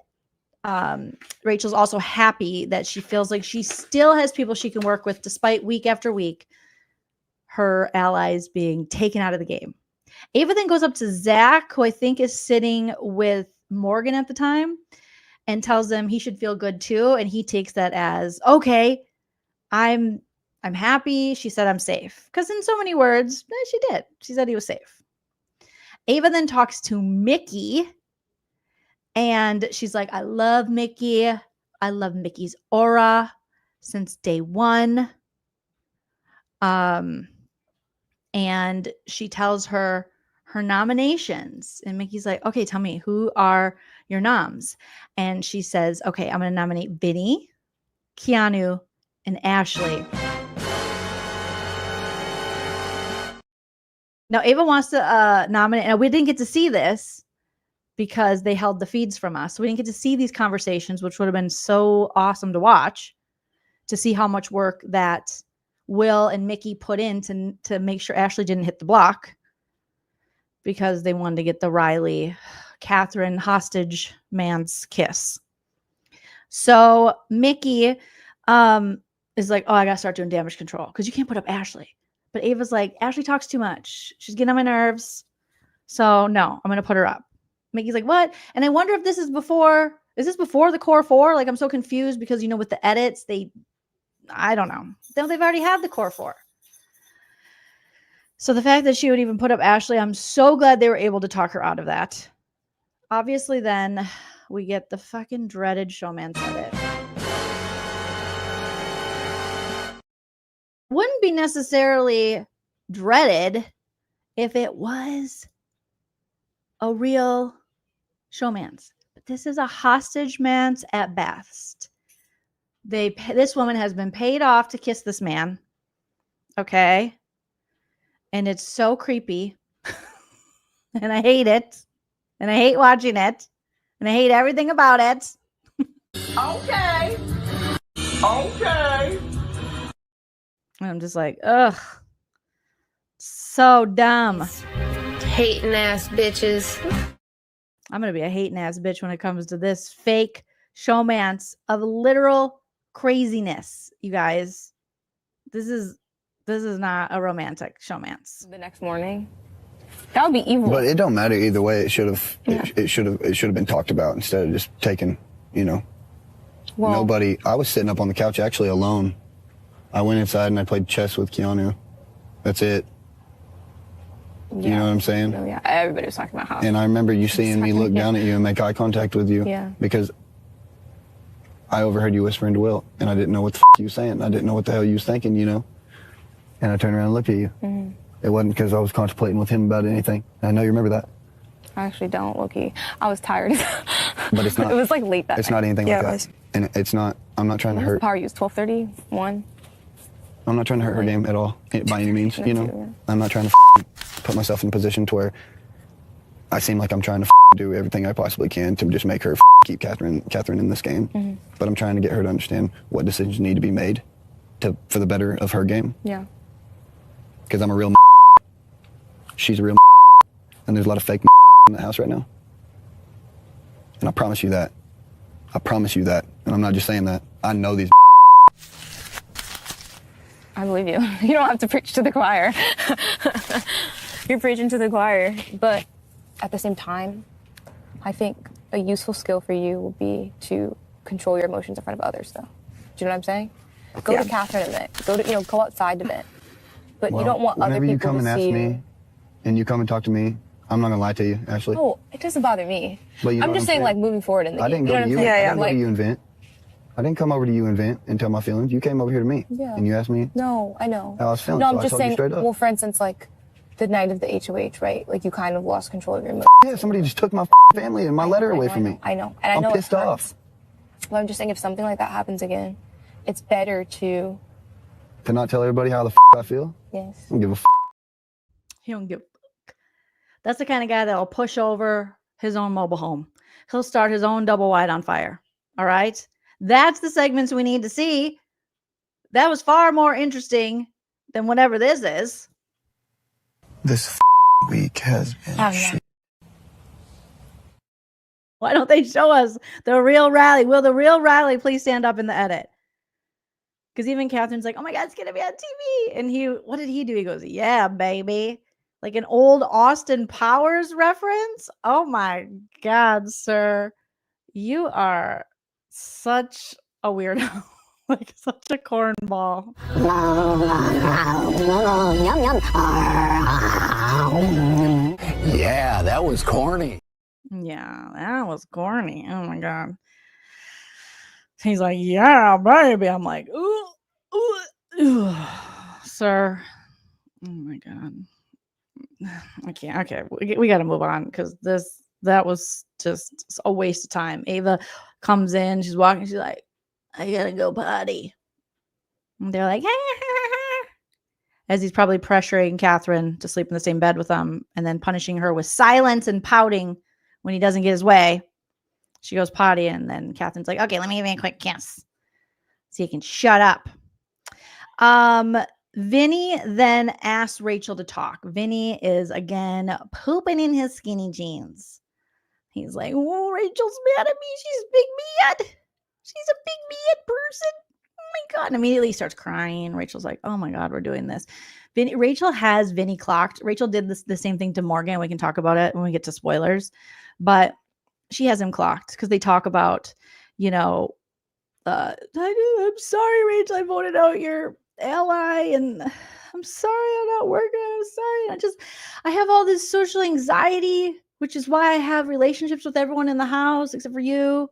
Rachel's also happy that she feels like she still has people she can work with despite week after week her allies being taken out of the game. Ava then goes up to Zach, who I think is sitting with Morgan at the time, and tells him he should feel good too. And he takes that as, okay, I'm happy. She said I'm safe. Because in so many words, she did. She said he was safe. Ava then talks to Mickey. And she's like, I love Mickey. I love Mickey's aura since day one. And she tells her nominations. And Mickey's like, okay, tell me, who are your noms? And she says, okay, I'm going to nominate Vinny, Keanu, and Ashley. Now, Ava wants to nominate. Now, we didn't get to see this because they held the feeds from us. So we didn't get to see these conversations, which would have been so awesome to watch, to see how much work that Will and Mickey put in to make sure Ashley didn't hit the block, because they wanted to get the Riley, Catherine hostage man's kiss. So Mickey is like, oh, I got to start doing damage control because you can't put up Ashley. But Ava's like, Ashley talks too much. She's getting on my nerves. So no, I'm going to put her up. Mickey's like, what? And I wonder if this is before the core 4? Like, I'm so confused because, you know, with the edits, I don't know. They've already had the core 4. So the fact that she would even put up Ashley, I'm so glad they were able to talk her out of that. Obviously, then we get the fucking dreaded Showmance edit. Wouldn't be necessarily dreaded if it was a real Showmance. But this is a hostage man's at best. This woman has been paid off to kiss this man. Okay. And it's so creepy. And I hate it. And I hate watching it. And I hate everything about it. Okay. Okay. And I'm just like, ugh. So dumb. Hating ass bitches. I'm going to be a hating ass bitch when it comes to this fake Showmance of literal craziness, you guys. This is not a romantic Showmance. The next morning. That would be evil. But it don't matter either way. It should have it should have been talked about instead of just taken, you know. Well, nobody. I was sitting up on the couch actually alone. I went inside and I played chess with Keanu. That's it. Yeah. You know what I'm saying? Oh, yeah. Everybody was talking about how. And I remember you seeing me look down at you and make eye contact with you. Yeah. Because I overheard you whispering to Will, and I didn't know what the you was saying. I didn't know what the hell you was thinking, you know. And I turned around and looked at you. Mm-hmm. It wasn't because I was contemplating with him about anything. I know you remember that. I actually don't, Loki. I was tired. But it's not. It was like late that It's night. not anything like that. And it's not. I'm not trying to hurt. Power use 12:30, 1. I'm not trying to hurt her game at all, by any means. You know, yeah. I'm not trying to put myself in a position to where I seem like I'm trying to do everything I possibly can to just make her keep Catherine in this game. Mm-hmm. But I'm trying to get her to understand what decisions need to be made for the better of her game. Yeah. Because I'm a real she's a real and there's a lot of fake in the house right now. And I promise you that. I promise you that. And I'm not just saying that. I know these. I believe you. You don't have to preach to the choir. You're preaching to the choir. But at the same time, I think a useful skill for you will be to control your emotions in front of others, though. Do you know what I'm saying? Go to Catherine a bit. Go outside a bit. But you don't want other people to see you. Whenever you come and ask me, and you come and talk to me, I'm not gonna lie to you, Ashley. Oh, it doesn't bother me. But I'm just saying, like, moving forward in the game. I didn't go to you. I didn't go to you and Vent. I didn't come over to you and vent and tell my feelings. You came over here to me. Yeah. And you asked me No, I know. how I was feeling. No, so I'm just I told you saying, straight up. well, for instance, like the night of the HOH, right? Like you kind of lost control of your emotions. Yeah, somebody just took my family and my letter away from me. I know. And I I'm know pissed it hurts. off. But I'm just saying if something like that happens again, it's better to... To not tell everybody how the I feel? Yes. I don't give a He don't give a fuck. That's the kind of guy that will push over his own mobile home. He'll start his own double wide on fire. All right? That's the segments we need to see. That was far more interesting than whatever this is. This week has been shit. Why don't they show us the real rally? Will the real rally please stand up in the edit? Because even Catherine's like, oh my God, it's going to be on TV. And what did he do? He goes, yeah, baby. Like an old Austin Powers reference. Oh my God, sir. You are such a weirdo. Like such a cornball. Yeah, that was corny. Yeah, that was corny. Oh my God. He's like, yeah, baby. I'm like, ooh, ooh, sir. Oh my God. I can't. Okay, we got to move on because that was just a waste of time. Ava comes in, she's walking, she's like, I gotta go potty. And they're like, as he's probably pressuring Catherine to sleep in the same bed with them and then punishing her with silence and pouting when he doesn't get his way. She goes potty, and then Catherine's like, okay, let me give you a quick kiss so you can shut up. Vinny then asks Rachel to talk. Vinny is again pooping in his skinny jeans. He's like, oh, Rachel's mad at me. She's big mad. She's a big mad person. Oh my God. And immediately starts crying. Rachel's like, oh my God, we're doing this. Rachel has Vinny clocked. Rachel did the same thing to Morgan. We can talk about it when we get to spoilers. But she has him clocked because they talk about, I'm sorry, Rachel, I voted out your ally and I'm sorry I'm not working. I'm sorry. I have all this social anxiety, which is why I have relationships with everyone in the house except for you.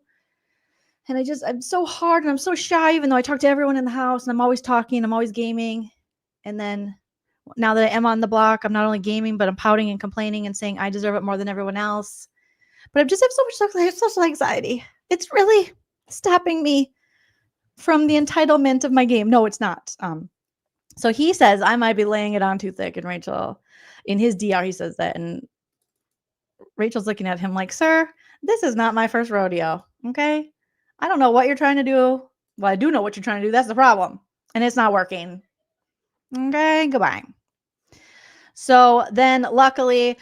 And I'm so hard and I'm so shy, even though I talk to everyone in the house and I'm always talking, I'm always gaming. And then now that I am on the block, I'm not only gaming, but I'm pouting and complaining and saying I deserve it more than everyone else. But I just have so much social anxiety. It's really stopping me from the entitlement of my game. No, it's not. So he says I might be laying it on too thick. And Rachel, in his DR, he says that. And Rachel's looking at him like, sir, this is not my first rodeo. Okay. I don't know what you're trying to do. Well, I do know what you're trying to do. That's the problem. And it's not working. Okay. Goodbye. So then luckily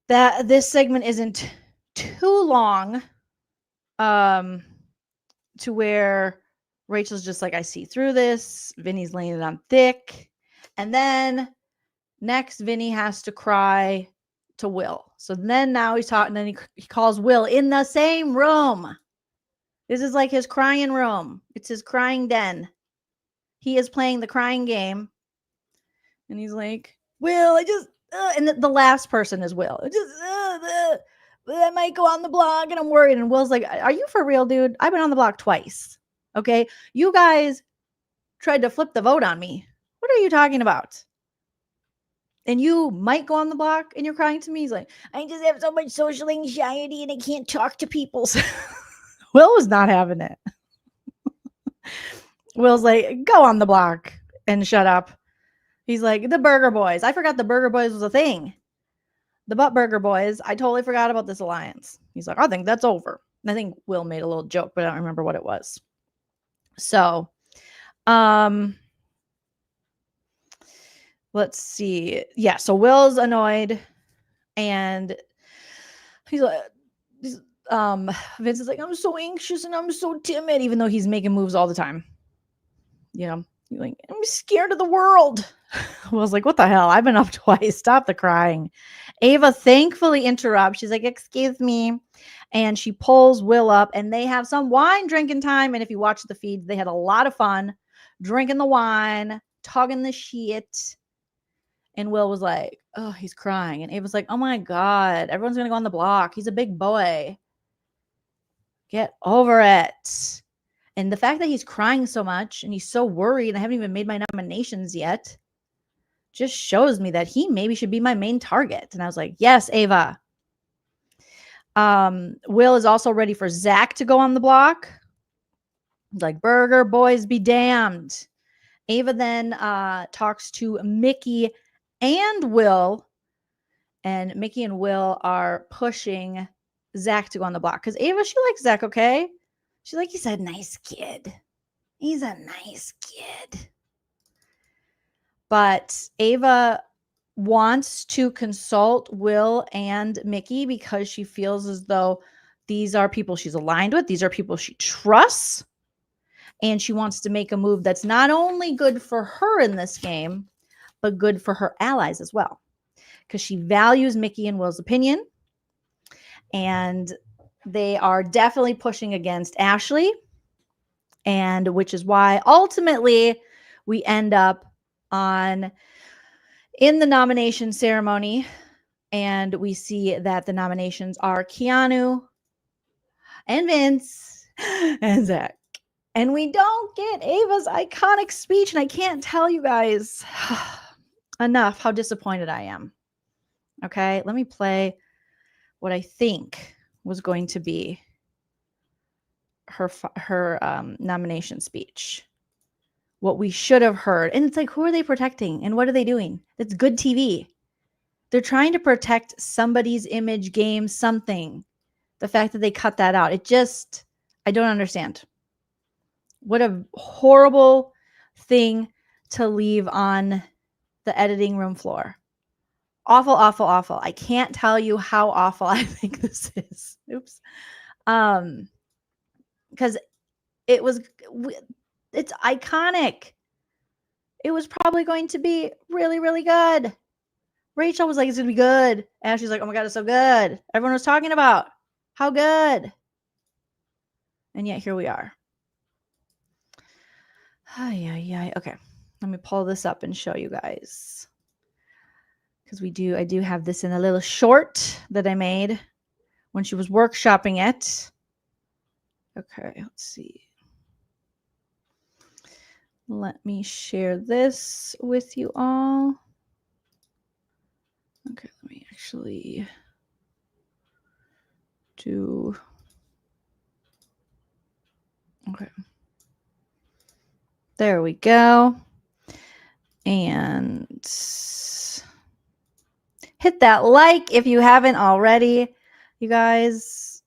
that this segment isn't too long to where Rachel's just like, I see through this. Vinny's laying it on thick. And then next, Vinny has to cry to Will. So then now he's talking, and then he calls Will in the same room. This is like his crying room. It's his crying den. He is playing the crying game. And he's like, Will, and the last person is Will. I might go on the block and I'm worried. And Will's like, are you for real, dude? I've been on the block twice. Okay. You guys tried to flip the vote on me. What are you talking about? And you might go on the block and you're crying to me. He's like, I just have so much social anxiety and I can't talk to people. Will was not having it. Will's like, go on the block and shut up. He's like, the Burger Boys. I forgot the Burger Boys was a thing. The Butt Burger Boys. I totally forgot about this alliance. He's like, I think that's over. And I think Will made a little joke, but I don't remember what it was. So, let's see. Yeah, so Will's annoyed and he's like, Vince is like, I'm so anxious and I'm so timid, even though he's making moves all the time. You know, he's like, I'm scared of the world. Will's like, what the hell? I've been up twice. Stop the crying. Ava thankfully interrupts. She's like, excuse me. And she pulls Will up and they have some wine drinking time. And if you watch the feed, they had a lot of fun drinking the wine, tugging the shit. And Will was like, oh, he's crying. And Ava's like, oh my God, everyone's going to go on the block. He's a big boy. Get over it. And the fact that he's crying so much and he's so worried, and I haven't even made my nominations yet, just shows me that he maybe should be my main target. And I was like, yes, Ava. Will is also ready for Zach to go on the block. Like, burger boys be damned. Ava then talks to Mickey and Will. And Mickey and Will are pushing Zach to go on the block. Because Ava, she likes Zach, okay? She's like, he's a nice kid. He's a nice kid. But Ava wants to consult Will and Mickey because she feels as though these are people she's aligned with. These are people she trusts. And she wants to make a move that's not only good for her in this game, but good for her allies as well. Because she values Mickey and Will's opinion. And they are definitely pushing against Ashley. And which is why ultimately we end up in the nomination ceremony. And we see that the nominations are Keanu and Vince and Zach. And we don't get Ava's iconic speech. And I can't tell you guys enough how disappointed I am. Okay, let me play what I think was going to be her nomination speech. What we should have heard. And it's like, who are they protecting? And what are they doing? It's good TV. They're trying to protect somebody's image, game, something. The fact that they cut that out, I don't understand. What a horrible thing to leave on the editing room floor. Awful, awful, awful. I can't tell you how awful I think this is. Oops. Because it's iconic. It was probably going to be really, really good. Rachel was like, it's going to be good. Ashley's like, oh my God, it's so good. Everyone was talking about how good. And yet here we are. Okay. Let me pull this up and show you guys. Because I do have this in a little short that I made when she was workshopping it. Okay, let's see. Let me share this with you all. Okay, let me actually do. Okay. There we go. And hit that like if you haven't already, you guys.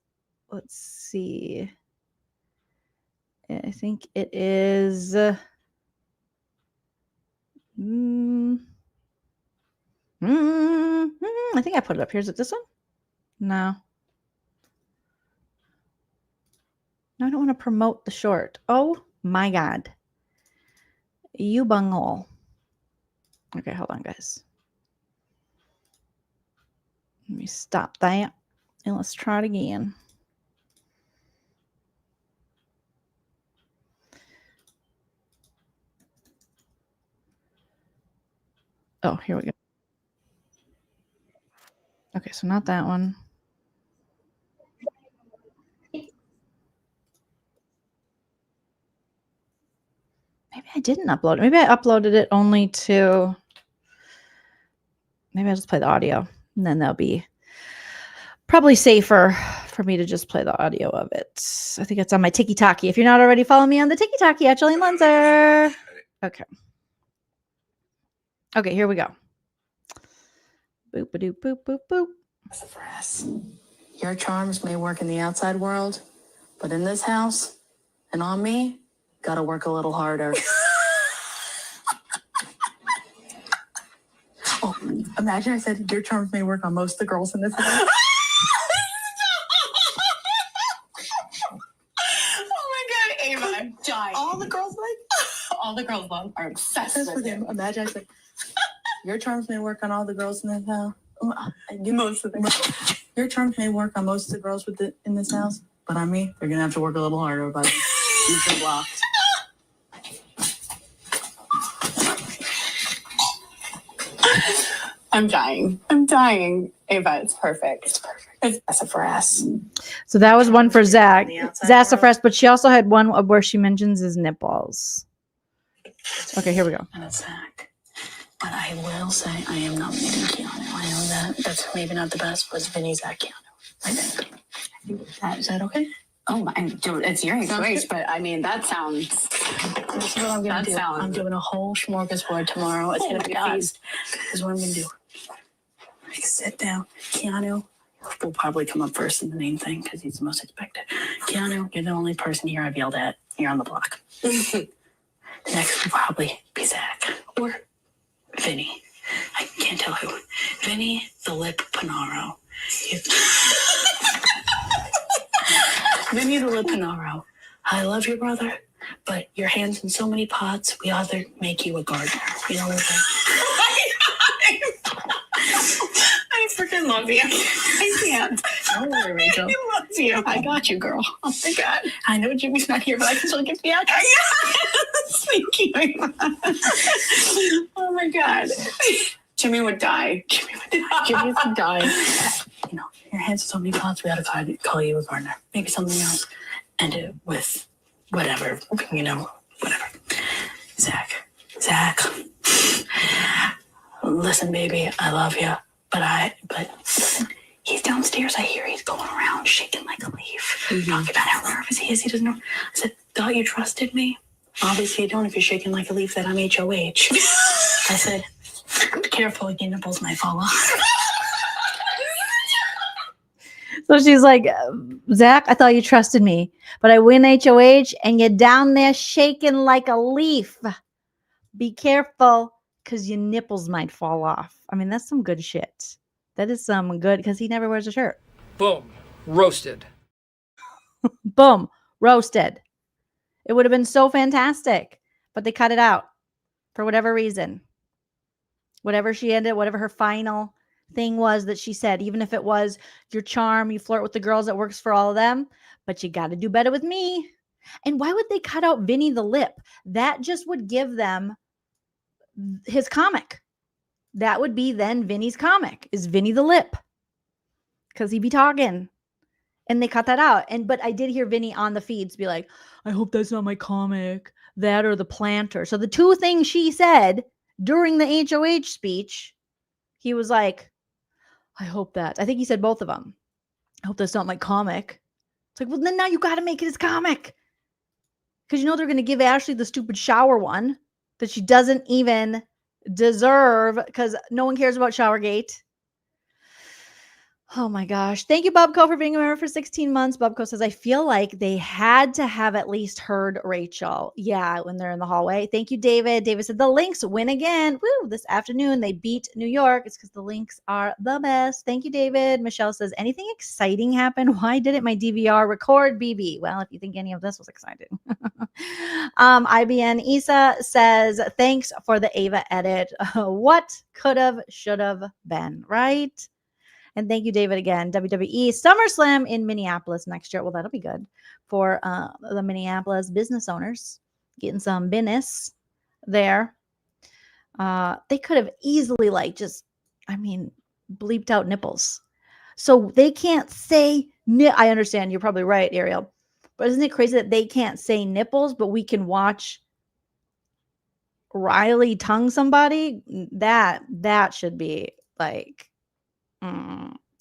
Let's see. I think it is. I think I put it up here. Is it this one? No. No, I don't want to promote the short. Oh my God. You bunghole. Okay, hold on, guys. Let me stop that and let's try it again. Oh, here we go. Okay, so not that one. Maybe I didn't upload it. Maybe I uploaded it only to. Maybe I'll just play the audio. And then that'll be probably safer for me to just play the audio of it. I think it's on my TikTok. If you're not already following me on the TikTok at Joleen Lunzer. Okay. Okay, here we go. Boop-a-doop, boop, boop, boop. For us. Your charms may work in the outside world, but in this house and on me, gotta work a little harder. Oh, imagine I said your charms may work on most of the girls in this house. Oh my God, Ava, I'm dying. All the girls All the girls are obsessed with him. Imagine I said your charms may work on all the girls in this house. Most of them. Your charms may work on most of the girls in this house, but on me, they're gonna have to work a little harder. But you've been blocked. I'm dying. I'm dying. Ava, it's perfect. It's perfect. It's sassafras. So that was one for Zach. The outside Sassafras, but she also had one where she mentions his nipples. Okay, here we go. And it's Zach. But I will say I am nominating Keanu. I know that that's maybe not the best, but Vinny, Zach, Keanu. I think. Is that okay? Oh my, it's your choice, but I mean, that sounds. This is what I'm gonna do. I'm doing a whole smorgasbord tomorrow. It's gonna be a feast. This is what I'm gonna do. Like, sit down. Keanu will probably come up first in the name thing because he's the most expected. Keanu, you're the only person here I've yelled at here on the block. The next will probably be Zach or Vinny. I can't tell who. Vinny the Lip Panaro. Vinny the Lip Panaro. I love your brother, but your hands in so many pots, we either make you a gardener. You know what I'm saying? I freaking love you. I can't. Don't worry, Rachel. I love you. I got you, girl. Oh my God. I know Jimmy's not here, but I can still get the action. Thank you. Oh my God. Jimmy would die. Jimmy would die. You know, your hands in so many pots, we ought to call you a gardener. Maybe something else. End it with whatever, you know, whatever. Zach. Listen, baby, I love you. But listen, he's downstairs. I hear he's going around shaking like a leaf. Talking about how nervous he is. He doesn't know. I said, thought you trusted me? Obviously you don't if you're shaking like a leaf that I'm HOH. I said, be careful, your nipples might fall off. So she's like, Zach, I thought you trusted me, but I win HOH and you're down there shaking like a leaf. Be careful because your nipples might fall off. I mean, that's some good shit. That is some good, because he never wears a shirt. Boom. Roasted. Boom. Roasted. It would have been so fantastic, but they cut it out for whatever reason. Whatever her final thing was that she said, even if it was your charm, you flirt with the girls, it works for all of them, but you got to do better with me. And why would they cut out Vinny the Lip? That just would give them his comic. That would be then Vinny's comic, is Vinny the Lip, because he'd be talking. And they cut that out. But I did hear Vinny on the feeds be like, I hope that's not my comic, that or the planter. So the two things she said during the HOH speech, he was like, I hope that. I think he said both of them. I hope that's not my comic. It's like, well, then now you got to make it his comic. Because you know they're going to give Ashley the stupid shower one that she doesn't even deserve because no one cares about Showergate. Oh my gosh. Thank you, Bubco, for being a member for 16 months. Bubco says, I feel like they had to have at least heard Rachel. Yeah, when they're in the hallway. Thank you, David. David said, the Lynx win again. Woo, this afternoon they beat New York. It's because the Lynx are the best. Thank you, David. Michelle says, anything exciting happen? Why didn't my DVR record BB? Well, if you think any of this was exciting. IBN Isa says, thanks for the Ava edit. What could have, should have been, right? And thank you, David, again. WWE SummerSlam in Minneapolis next year. Well, that'll be good for the Minneapolis business owners getting some business there. They could have easily bleeped out nipples. So they can't say, I understand. You're probably right, Ariel. But isn't it crazy that they can't say nipples, but we can watch Riley tongue somebody? That should be like...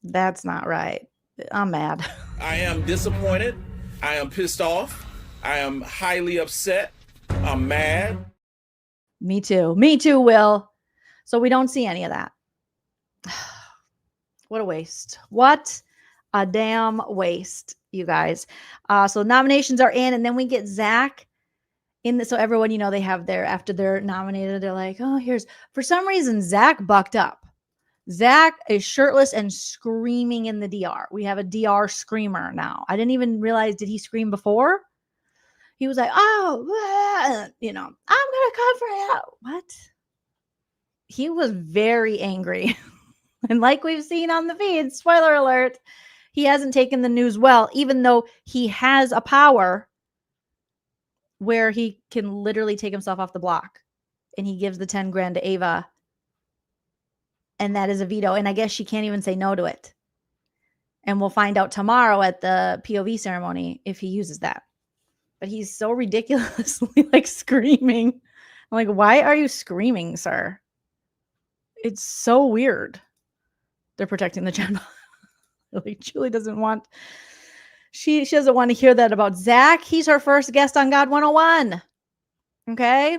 that's not right. I'm mad. I am disappointed. I am pissed off. I am highly upset. I'm mad. Me too, Will. So we don't see any of that. What a waste. What a damn waste, you guys. So nominations are in, and then we get Zach in the, so everyone, they have after they're nominated, they're like, oh, for some reason, Zach bucked up. Zach is shirtless and screaming in the DR. We have a DR screamer now. I didn't even realize, did he scream before? He was like, oh, I'm going to confront you. What? He was very angry. And like we've seen on the feed, spoiler alert, he hasn't taken the news well, even though he has a power where he can literally take himself off the block. And he gives the 10 grand to Ava. And that is a veto. And I guess she can't even say no to it. And we'll find out tomorrow at the POV ceremony if he uses that. But he's so ridiculously like screaming. I'm like, why are you screaming, sir? It's so weird. They're protecting the channel. Like Julie doesn't want, she doesn't want to hear that about Zach. He's her first guest on God 101. Okay.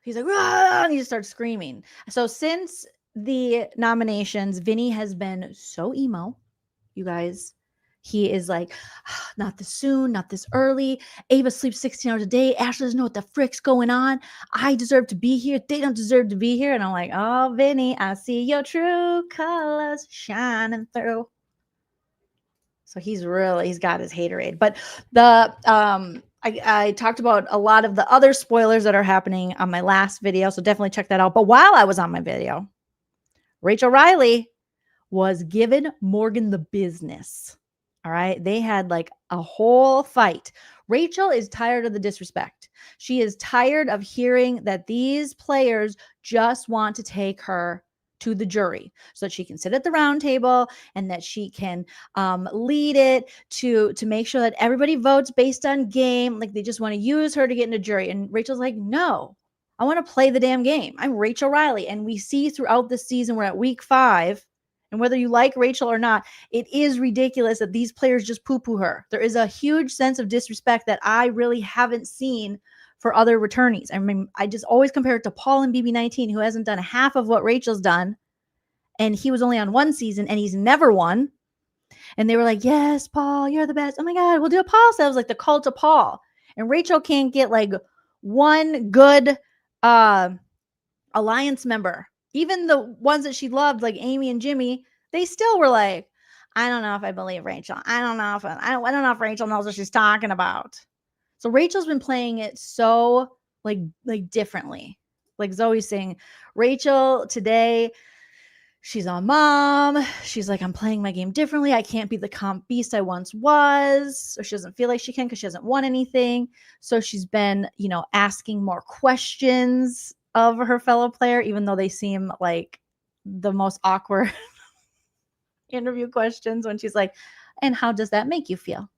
He's like, ah, and he just starts screaming. So since the nominations, Vinny has been so emo, you guys. He is like, not this soon, not this early. Ava sleeps 16 hours a day. Ashley doesn't know what the frick's going on. I deserve to be here. They don't deserve to be here. And I'm like, oh, Vinny, I see your true colors shining through. So he's got his haterade. But the I talked about a lot of the other spoilers that are happening on my last video. So definitely check that out. But while I was on my video, Rachel Riley was giving Morgan the business. All right. They had like a whole fight. Rachel is tired of the disrespect. She is tired of hearing that these players just want to take her to the jury so that she can sit at the round table and that she can lead it to make sure that everybody votes based on game. Like they just want to use her to get into jury. And Rachel's like, no, I want to play the damn game. I'm Rachel Riley. And we see throughout this season, we're at week 5. And whether you like Rachel or not, it is ridiculous that these players just poo-poo her. There is a huge sense of disrespect that I really haven't seen for other returnees. I mean, I just always compare it to Paul and BB19, who hasn't done half of what Rachel's done. And he was only on one season and he's never won. And they were like, yes, Paul, you're the best. Oh my God, we'll do a Paul. So it was like the cult of Paul. And Rachel can't get like one good alliance member. Even the ones that she loved, like Amy and Jimmy, they still were like, I don't know if I believe Rachel. I don't know if Rachel knows what she's talking about. So Rachel's been playing it so like differently. Like Zoe's saying, Rachel today, she's on mom. She's like, I'm playing my game differently. I can't be the comp beast I once was. So she doesn't feel like she can because she hasn't won anything. So she's been, asking more questions of her fellow player, even though they seem like the most awkward interview questions when she's like, and how does that make you feel?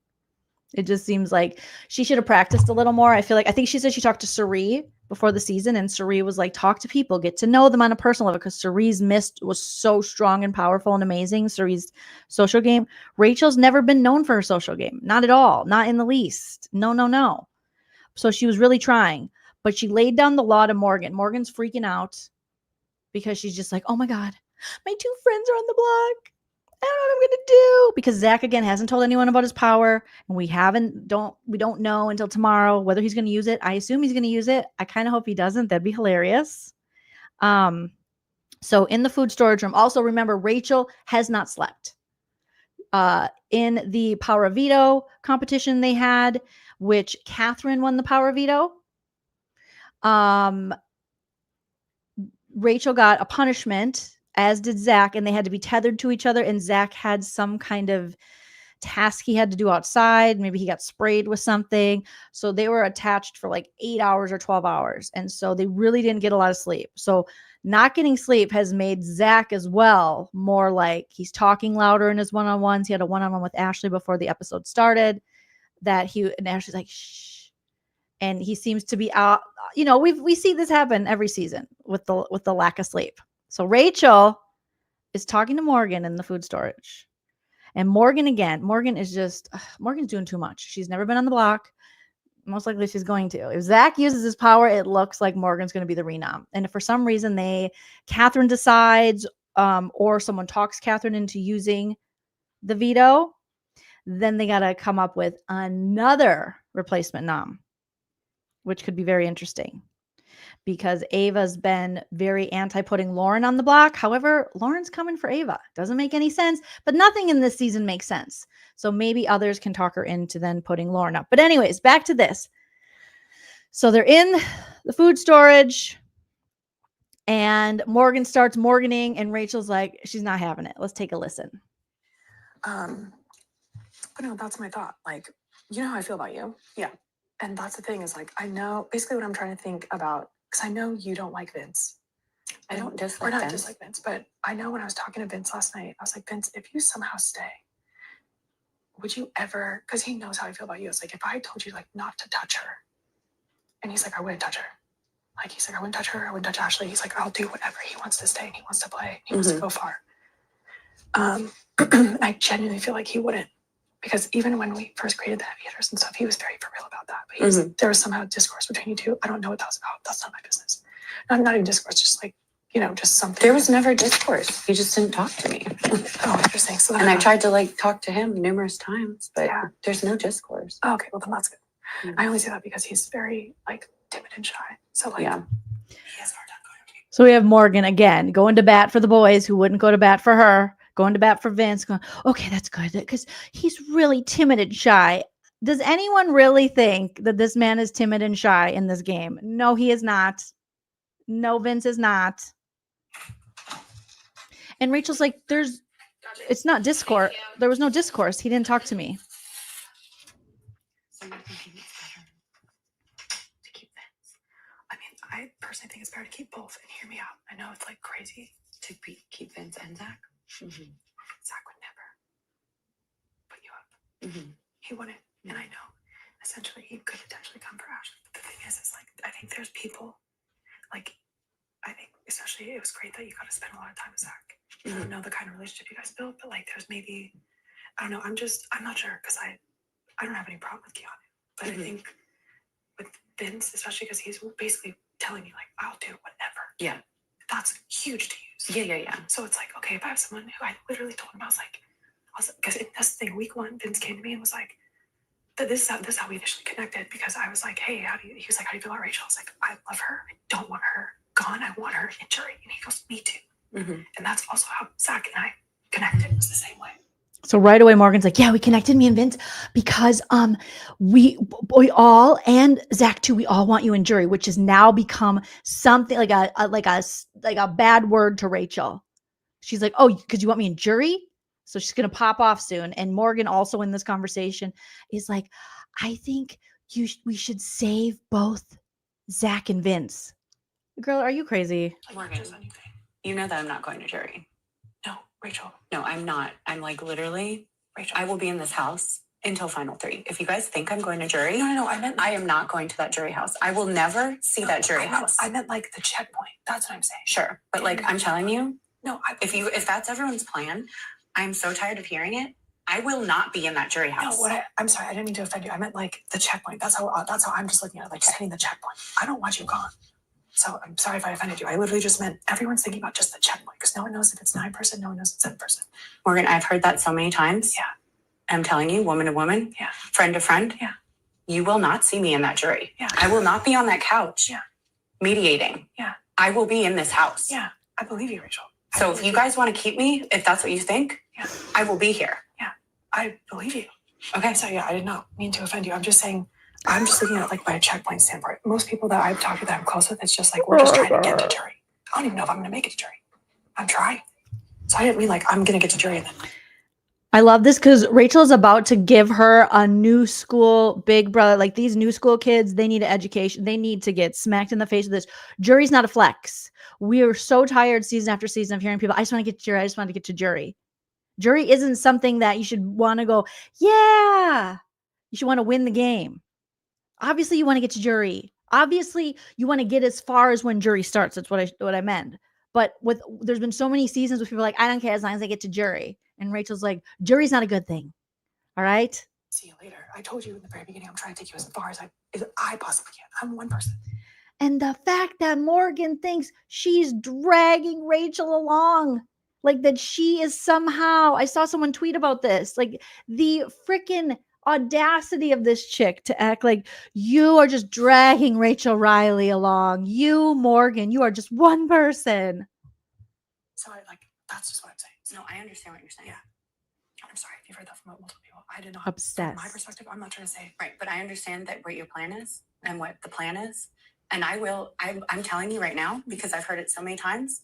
It just seems like she should have practiced a little more. I think she said she talked to Suri before the season, and Suri was like, talk to people, get to know them on a personal level, because Suri's mist was so strong and powerful and amazing. Suri's social game. Rachel's never been known for her social game. Not at all. Not in the least. No. So she was really trying. But she laid down the law to Morgan. Morgan's freaking out because she's just like, oh my God, my 2 friends are on the block. I don't know what I'm going to do. Because Zach, again, hasn't told anyone about his power. And we don't know until tomorrow whether he's going to use it. I assume he's going to use it. I kind of hope he doesn't. That'd be hilarious. So in the food storage room, also remember, Rachel has not slept. In the Power of Veto competition they had, which Catherine won the Power of Veto. Rachel got a punishment, as did Zach, and they had to be tethered to each other. And Zach had some kind of task he had to do outside. Maybe he got sprayed with something. So they were attached for like 8 hours or 12 hours. And so they really didn't get a lot of sleep. So not getting sleep has made Zach as well more like he's talking louder in his one-on-ones. He had a one-on-one with Ashley before the episode started and Ashley's like, shh. And he seems to be out. We see this happen every season with the lack of sleep. So Rachel is talking to Morgan in the food storage. And Morgan is just, Morgan's doing too much. She's never been on the block. Most likely she's going to. If Zach uses his power, it looks like Morgan's going to be the renom. And if for some reason Catherine decides, or someone talks Catherine into using the veto, then they got to come up with another replacement nom, which could be very interesting. Because Ava's been very anti-putting Lauren on the block. However, Lauren's coming for Ava. Doesn't make any sense, but nothing in this season makes sense. So maybe others can talk her into then putting Lauren up. But anyways, back to this. So they're in the food storage and Morgan starts morganing and Rachel's like, she's not having it. Let's take a listen. But no, that's my thought. Like, you know how I feel about you? Yeah. And that's the thing is like, I know basically what I'm trying to think about, because I know you don't like Vince. I don't dislike Or not Vince. dislike Vince, but I know when I was talking to Vince last night, I was like, Vince, if you somehow stay, would you ever, because he knows how I feel about you. It's like, if I told you like not to touch her, and he's like, I wouldn't touch her. Like, he's like, I wouldn't touch her. I wouldn't touch Ashley. He's like, I'll do whatever. He wants to stay and he wants to play. He wants to go far. I genuinely feel like he wouldn't, because even when we first created the heavy hitters and stuff, he was very for real about that. But he was, there was somehow discourse between you two. I don't know what that was about. That's not my business. Not even discourse, just like, you know, just something. There was never discourse. He just didn't talk to me. Oh, interesting. So and I tried to like talk to him numerous times, but there's no discourse. Oh, okay, well then that's good. I only say that because he's very like timid and shy. So like, he has a hard time going up to people. So we have Morgan again going to bat for the boys who wouldn't go to bat for her, going to bat for Vince, going, okay, that's good because he's really timid and shy. Does anyone really think that this man is timid and shy in this game? No, he is not. No, Vince is not. And Rachel's like, it's not discourse. There was no discourse. He didn't talk to me. So you're thinking it's better to keep Vince? I mean, I personally think it's better to keep both. And hear me out. I know it's like crazy to keep Vince and Zach. Zach would never put you up. He wouldn't. And I know, essentially, he could potentially come for Ashley. But the thing is like, I think there's people, like, I think especially it was great that you got to spend a lot of time with Zach. I don't know the kind of relationship you guys built, but like, there's maybe, I don't know. I'm not sure because I don't have any problem with Keanu. But I think with Vince, especially because he's basically telling me like, I'll do whatever. Yeah. That's huge to use. Yeah. So it's like, okay, if I have someone who I literally told him, I was because that's the thing, week one, Vince came to me and was like, this is how we initially connected, because I was like, hey, he was like, how do you feel about Rachel? I was like, I love her. I don't want her gone. I want her in jury. And he goes, me too. And that's also how Zach and I connected. It was the same way. So right away, Morgan's like, yeah, we connected, me and Vince, because we all, and Zach too, we all want you in jury, which has now become something like a bad word to Rachel. She's like, oh, because you want me in jury? So she's going to pop off soon. And Morgan also in this conversation is like, I think we should save both Zach and Vince. Girl, are you crazy? Morgan, you know that I'm not going to jury. No, Rachel. No, I'm not. I'm like literally, Rachel, I will be in this house until final 3. If you guys think I'm going to jury, no, I meant I am not going to that jury house. I will never see that jury house. I meant like the checkpoint. That's what I'm saying. Sure. But like, I'm telling you, no, if that's everyone's plan, I'm so tired of hearing it. I will not be in that jury house. No, I'm sorry. I didn't mean to offend you. I meant like the checkpoint. That's how I'm just looking at it, like just hitting the checkpoint. I don't want you gone. So I'm sorry if I offended you. I literally just meant everyone's thinking about just the checkpoint, because no one knows if it's 9%, no one knows if it's 7%. Morgan, I've heard that so many times. Yeah. I'm telling you, woman to woman, friend to friend, you will not see me in that jury. Yeah. I will not be on that couch mediating. Yeah. I will be in this house. Yeah. I believe you, Rachel. So if you guys want to keep me, if that's what you think, I will be here. Yeah. I believe you. Okay. So I did not mean to offend you. I'm just saying, I'm just looking at it like by a checkpoint standpoint. Most people that I've talked to that I'm close with, it's just like, we're just trying to get to jury. I don't even know if I'm going to make it to jury. I'm trying. So I didn't mean like I'm going to get to jury and then. I love this because Rachel is about to give her a new school big brother. Like, these new school kids, they need an education. They need to get smacked in the face with this. Jury's not a flex. We are so tired season after season of hearing people, I just want to get to jury. I just want to get to jury. Jury isn't something that you should want to go, yeah. You should want to win the game. Obviously, you want to get to jury. Obviously, you want to get as far as when jury starts. That's what I meant. But there's been so many seasons with people like, I don't care as long as I get to jury. And Rachel's like, jury's not a good thing. All right? See you later. I told you in the very beginning, I'm trying to take you as far as I possibly can. I'm one person. And the fact that Morgan thinks she's dragging Rachel along, like that she is somehow, I saw someone tweet about this, like the freaking audacity of this chick to act like you are just dragging Rachel Riley along. You, Morgan, you are just one person. So that's just what I'm saying. No, I understand what you're saying. Yeah. I'm sorry if you've heard that from multiple people. I did not. Obsessed. From my perspective, I'm not trying to say. Right, but I understand that what your plan is and what the plan is. And I'm telling you right now, because I've heard it so many times,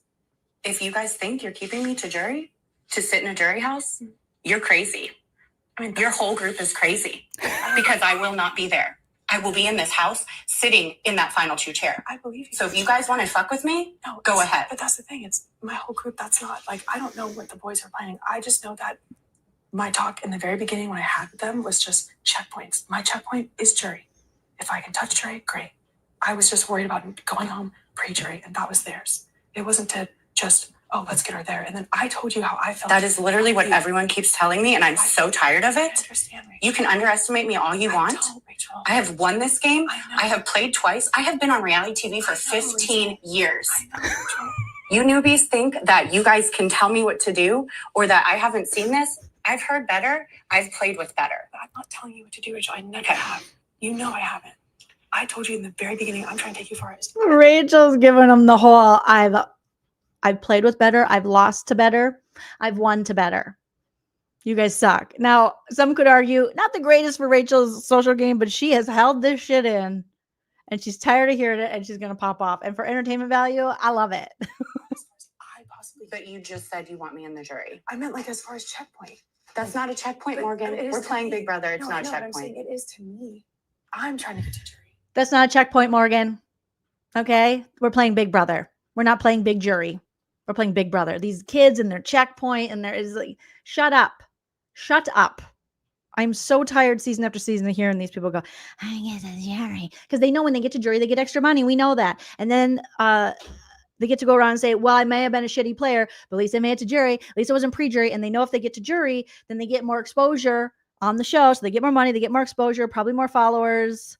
if you guys think you're keeping me to jury, to sit in a jury house, you're crazy. I mean, your whole group is crazy because I will not be there. I will be in this house sitting in that final 2 chair. I believe you. So if you guys want to fuck with me, go ahead. But that's the thing. It's my whole group. That's not like, I don't know what the boys are planning. I just know that my talk in the very beginning when I had with them was just checkpoints. My checkpoint is jury. If I can touch jury, great. I was just worried about going home pre-jury, and that was theirs. It wasn't to just, oh, let's get her there. And then I told you how I felt. That is literally what everyone keeps telling me, and I'm so tired of it. Understand, Rachel. You can underestimate me all you want. Rachel. I have won this game. I have played twice. I have been on reality TV for 15 years. You newbies think that you guys can tell me what to do or that I haven't seen this. I've heard better. I've played with better. I'm not telling you what to do, Rachel. I never have. You know I haven't. I told you in the very beginning, I'm trying to take you far. Rachel's giving them the whole I've played with better, I've lost to better, I've won to better. You guys suck. Now, some could argue, not the greatest for Rachel's social game, but she has held this shit in and she's tired of hearing it and she's going to pop off. And for entertainment value, I love it. But you just said you want me in the jury. I meant like as far as checkpoint. That's not a checkpoint, Morgan. We're playing Big Brother. It's not a checkpoint. I'm saying it is to me. I'm trying to get to jury. That's not a checkpoint, Morgan. Okay? We're playing Big Brother. We're not playing Big Jury. We're playing Big Brother. These kids and their checkpoint and there is like, shut up. Shut up. I'm so tired season after season of hearing these people go, I get to jury. Because they know when they get to jury, they get extra money. We know that. And then they get to go around and say, well, I may have been a shitty player, but at least I made it to jury. At least I wasn't pre-jury. And they know if they get to jury, then they get more exposure on the show. So they get more money, they get more exposure, probably more followers.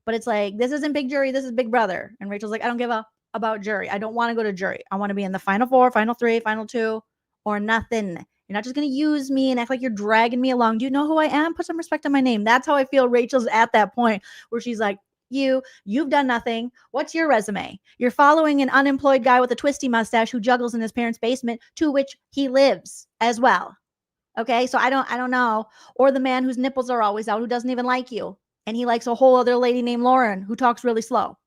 But it's like, this isn't Big Jury, this is Big Brother. And Rachel's like, I don't give a about jury. I don't want to go to jury. I want to be in the final 4, final 3, final 2, or nothing. You're not just going to use me and act like you're dragging me along. Do you know who I am? Put some respect on my name. That's how I feel Rachel's at that point where she's like, you've done nothing. What's your resume? You're following an unemployed guy with a twisty mustache who juggles in his parents' basement, to which he lives as well. Okay, so I don't know. Or the man whose nipples are always out, who doesn't even like you. And he likes a whole other lady named Lauren who talks really slow.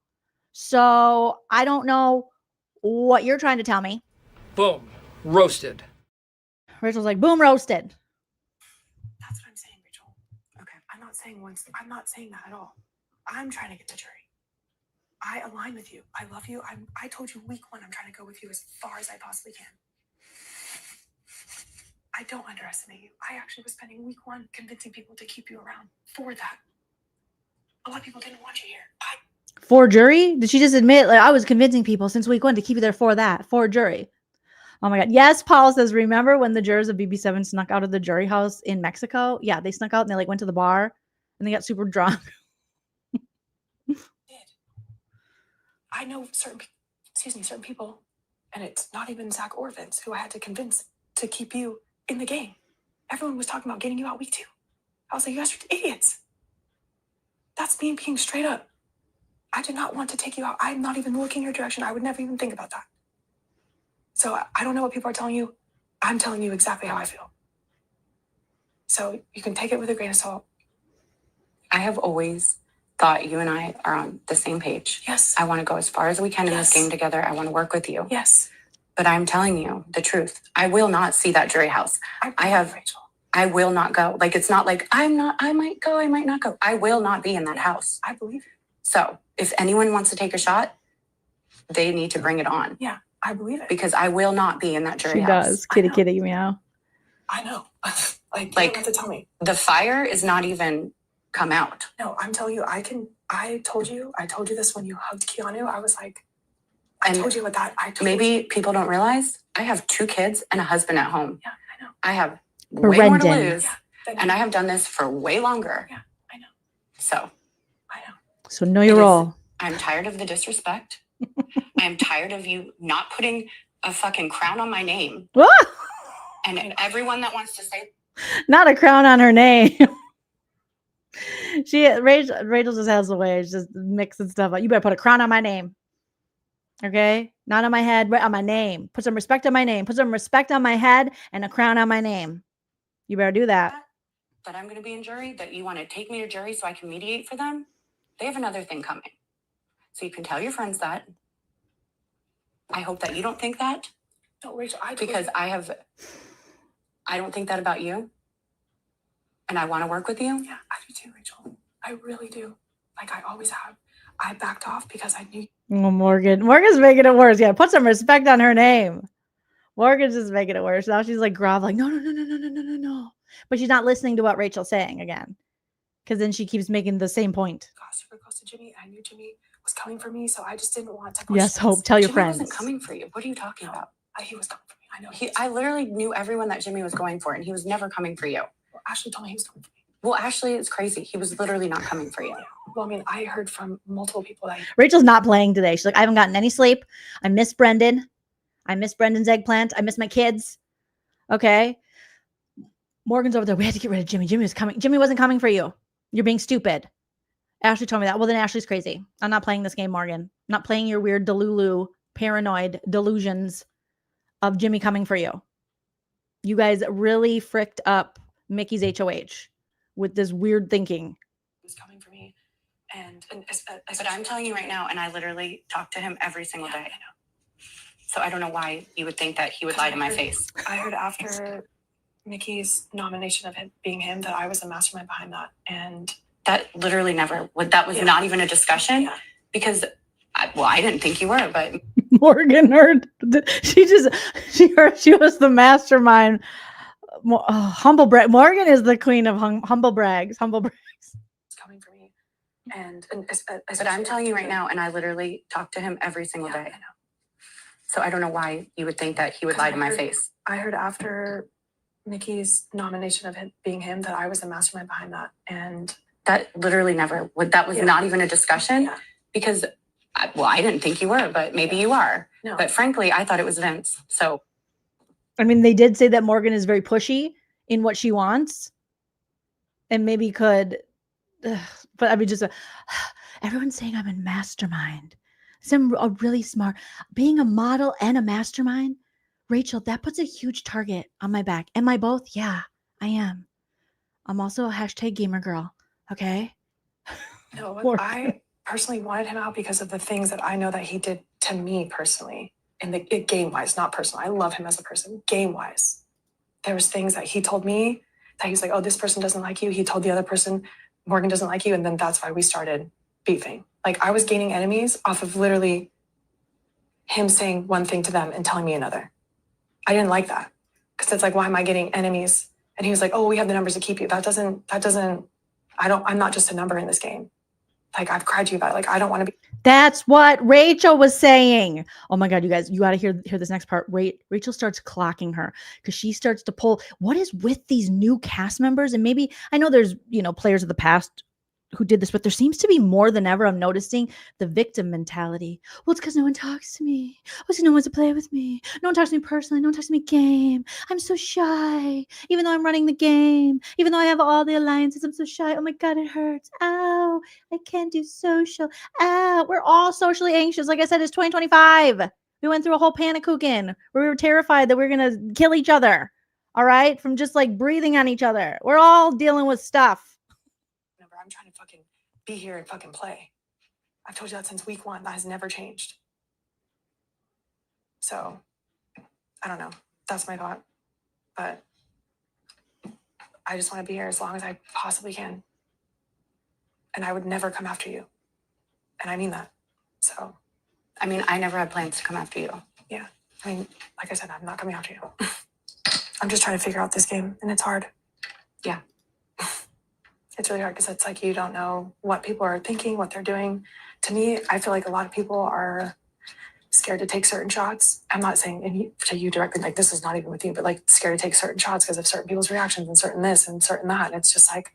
So I don't know what you're trying to tell me. Boom. Roasted. Rachel's like, boom, roasted. That's what I'm saying, Rachel. Okay. I'm not saying that at all. I'm trying to get to jury. I align with you. I love you. I told you week 1, I'm trying to go with you as far as I possibly can. I don't underestimate you. I actually was spending week 1 convincing people to keep you around for that. A lot of people didn't want you here. For jury? Did she just admit, like, I was convincing people since week 1 to keep you there for that, for jury? Oh my God. Yes, Paul says, remember when the jurors of BB7 snuck out of the jury house in Mexico? Yeah, they snuck out and they like went to the bar and they got super drunk. I know certain people, and it's not even Zach or Vince, who I had to convince to keep you in the game. Everyone was talking about getting you out week 2. I was like, you guys are idiots. That's me being straight up. I did not want to take you out. I'm not even looking your direction. I would never even think about that. So I don't know what people are telling you. I'm telling you exactly how I feel. So you can take it with a grain of salt. I have always thought you and I are on the same page. Yes. I want to go as far as we can in this game together. I want to work with you. Yes. But I'm telling you the truth. I will not see that jury house. I will not go. Like, it's not like I might go, I might not go. I will not be in that house. I believe it. So if anyone wants to take a shot, they need to bring it on. Yeah, I believe it. Because I will not be in that jury house. She does. Kitty, kitty, meow. I know. You don't have to tell me. The fire is not even come out. No, I'm telling you, I told you this when you hugged Keanu. I was like, I told you what that. Maybe people don't realize I have 2 kids and a husband at home. Yeah, I know. I have way more to lose. Yeah, and I have done this for way longer. Yeah, I know. So. I know. So know your role. I'm tired of the disrespect. I'm tired of you not putting a fucking crown on my name. And everyone that wants to say. Not a crown on her name. Rachel just has a way. It's just mixing stuff up. You better put a crown on my name. Okay? Not on my head, but on my name. Put some respect on my name. Put some respect on my head and a crown on my name. You better do that. That I'm going to be in jury, that you want to take me to jury so I can mediate for them. They have another thing coming. So you can tell your friends that. I hope that you don't think that. No, Rachel, because I don't think that about you. And I want to work with you. Yeah, I do too, Rachel. I really do. like I always have. I backed off because I knew. Oh, Morgan's making it worse. Yeah, put some respect on her name. Morgan's just making it worse. Now she's like groveling. No. But she's not listening to what Rachel's saying again. Because then she keeps making the same point. Got super close to Jimmy. I knew Jimmy was coming for me, so I just didn't want to. Yes, Hope. Tell your Jimmy friends. wasn't coming for you. What are you talking about? He was coming for me. I know. I literally knew everyone that Jimmy was going for, and he was never coming for you. Well, Ashley told me he was coming for me. Well, Ashley is crazy. He was literally not coming for you. Well, I mean, I heard from multiple people that. Rachel's not playing today. She's like, I haven't gotten any sleep. I miss Brendan. I miss Brendan's eggplant. I miss my kids. Okay. Morgan's over there. We had to get rid of Jimmy. Jimmy was coming. Jimmy wasn't coming for you. You're being stupid. Ashley told me that. Well, then Ashley's crazy. I'm not playing this game, Morgan. I'm not playing your weird Delulu, paranoid delusions of Jimmy coming for you. You guys really fricked up Mickey's HOH with this weird thinking. He was coming for me. But I'm telling you right now, and I literally talk to him every single day. I know. So I don't know why you would think that he would lie to my face. I heard after Mickey's nomination of him being him that I was the mastermind behind that. And that literally never would. That was not even a discussion because, I didn't think you were, but Morgan heard. She heard she was the mastermind. Humble brag. Morgan is the queen of humble brags. Humble brags. It's coming for me. But I'm telling you right now, and I literally talk to him every single day. I know. So I don't know why you would think that he would lie to my face. I heard after Mickey's nomination of him being him that I was the mastermind behind that. And that literally never would. That was not even a discussion because, I didn't think you were, but maybe you are. No. But frankly, I thought it was Vince. So, I mean, they did say that Morgan is very pushy in what she wants, and maybe could. But I mean, just everyone's saying I'm a mastermind. I'm a really smart. Being a model and a mastermind, Rachel, that puts a huge target on my back. Am I both? Yeah, I am. I'm also a hashtag gamer girl. Okay. No, I personally wanted him out because of the things that I know that he did to me personally, in the game wise, not personal. I love him as a person. Game wise, there was things that he told me that he's like, oh, this person doesn't like you. He told the other person, Morgan doesn't like you, and then that's why we started beefing. Like I was gaining enemies off of literally him saying one thing to them and telling me another. I didn't like that because it's like, why am I getting enemies? And he was like, oh, we have the numbers to keep you. I'm not just a number in this game. Like I've cried to you about it. Like I don't want to be. That's what Rachel was saying. Oh my God, you guys, you got to hear this next part. Rachel starts clocking her because she starts to pull. What is with these new cast members? And maybe I know there's, players of the past who did this, but there seems to be more than ever. I'm noticing the victim mentality. Well, it's because no one talks to me. Well, it's because no one wants to play with me. No one talks to me personally. No one talks to me game. I'm so shy. Even though I'm running the game, even though I have all the alliances, I'm so shy. Oh my God, it hurts. Ow, I can't do social. Ow, we're all socially anxious. Like I said, it's 2025. We went through a whole panic cooking where we were terrified that we were going to kill each other. All right. From just like breathing on each other. We're all dealing with stuff. I'm trying to fucking be here and fucking play. I've told you that since week 1. That has never changed. So, I don't know. That's my thought. But I just want to be here as long as I possibly can. And I would never come after you. And I mean that. So. I mean, I never had plans to come after you. Yeah. I mean, like I said, I'm not coming after you. I'm just trying to figure out this game. And it's hard. Yeah. It's really hard because it's like you don't know what people are thinking, what they're doing. To me, I feel like a lot of people are scared to take certain shots. I'm not saying to you directly, like this is not even with you, but like scared to take certain shots because of certain people's reactions and certain this and certain that. And it's just like,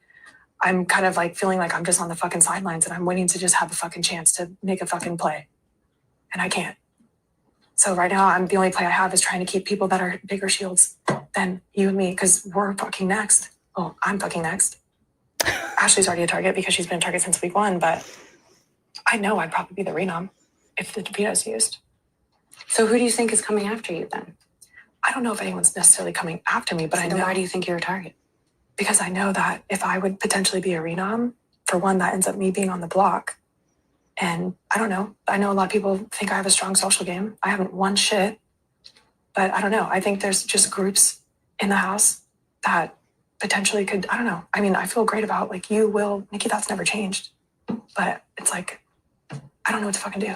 I'm kind of like feeling like I'm just on the fucking sidelines and I'm waiting to just have a fucking chance to make a fucking play. And I can't. So right now, the only play I have is trying to keep people that are bigger shields than you and me because we're fucking next. Oh, I'm fucking next. Ashley's already a target because she's been a target since week 1, but I know I'd probably be the renom if the veto's used. So who do you think is coming after you then? I don't know if anyone's necessarily coming after me, but I know. Why do you think you're a target? Because I know that if I would potentially be a renom, for one, that ends up me being on the block. And I don't know. I know a lot of people think I have a strong social game. I haven't won shit, but I don't know. I think there's just groups in the house that potentially could, I don't know. I mean, I feel great about like you, Will, Nikki, that's never changed. But it's like, I don't know what to fucking do.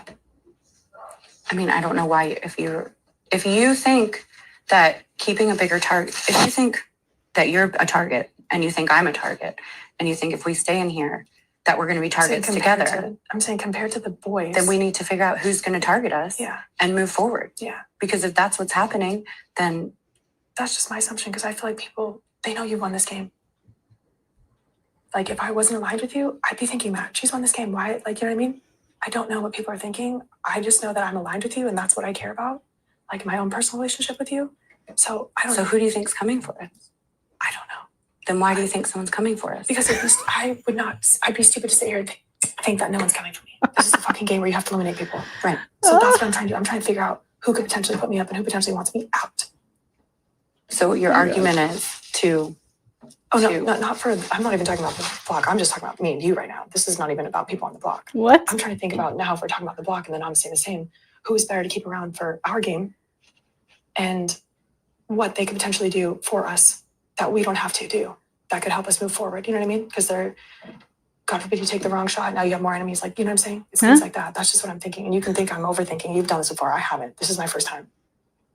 I mean, I don't know why, if you think that keeping a bigger target, if you think that you're a target and you think I'm a target and you think if we stay in here that we're going to be targets together. I'm saying compared to the boys. Then we need to figure out who's going to target us and move forward. Yeah. Because if that's what's happening, then. That's just my assumption because I feel like people, they know you won this game. Like if I wasn't aligned with you, I'd be thinking that she's won this game. Why? Like, you know what I mean? I don't know what people are thinking. I just know that I'm aligned with you and that's what I care about. Like my own personal relationship with you. So I don't know. So who do you think's coming for us? I don't know. Then why do you think someone's coming for us? Because I'd be stupid to sit here and think that no one's coming for me. This is a fucking game where you have to eliminate people. Right. So that's what I'm trying to do. I'm trying to figure out who could potentially put me up and who potentially wants me out. So your argument is to. Oh, no, not for, I'm not even talking about the block. I'm just talking about me and you right now. This is not even about people on the block. What? I'm trying to think about now if we're talking about the block and then I'm saying the same. Who is better to keep around for our game and what they could potentially do for us that we don't have to do that could help us move forward. You know what I mean? Because they're, God forbid you take the wrong shot. Now you have more enemies. Like, you know what I'm saying? It's things like that. That's just what I'm thinking. And you can think I'm overthinking. You've done this before. I haven't. This is my first time.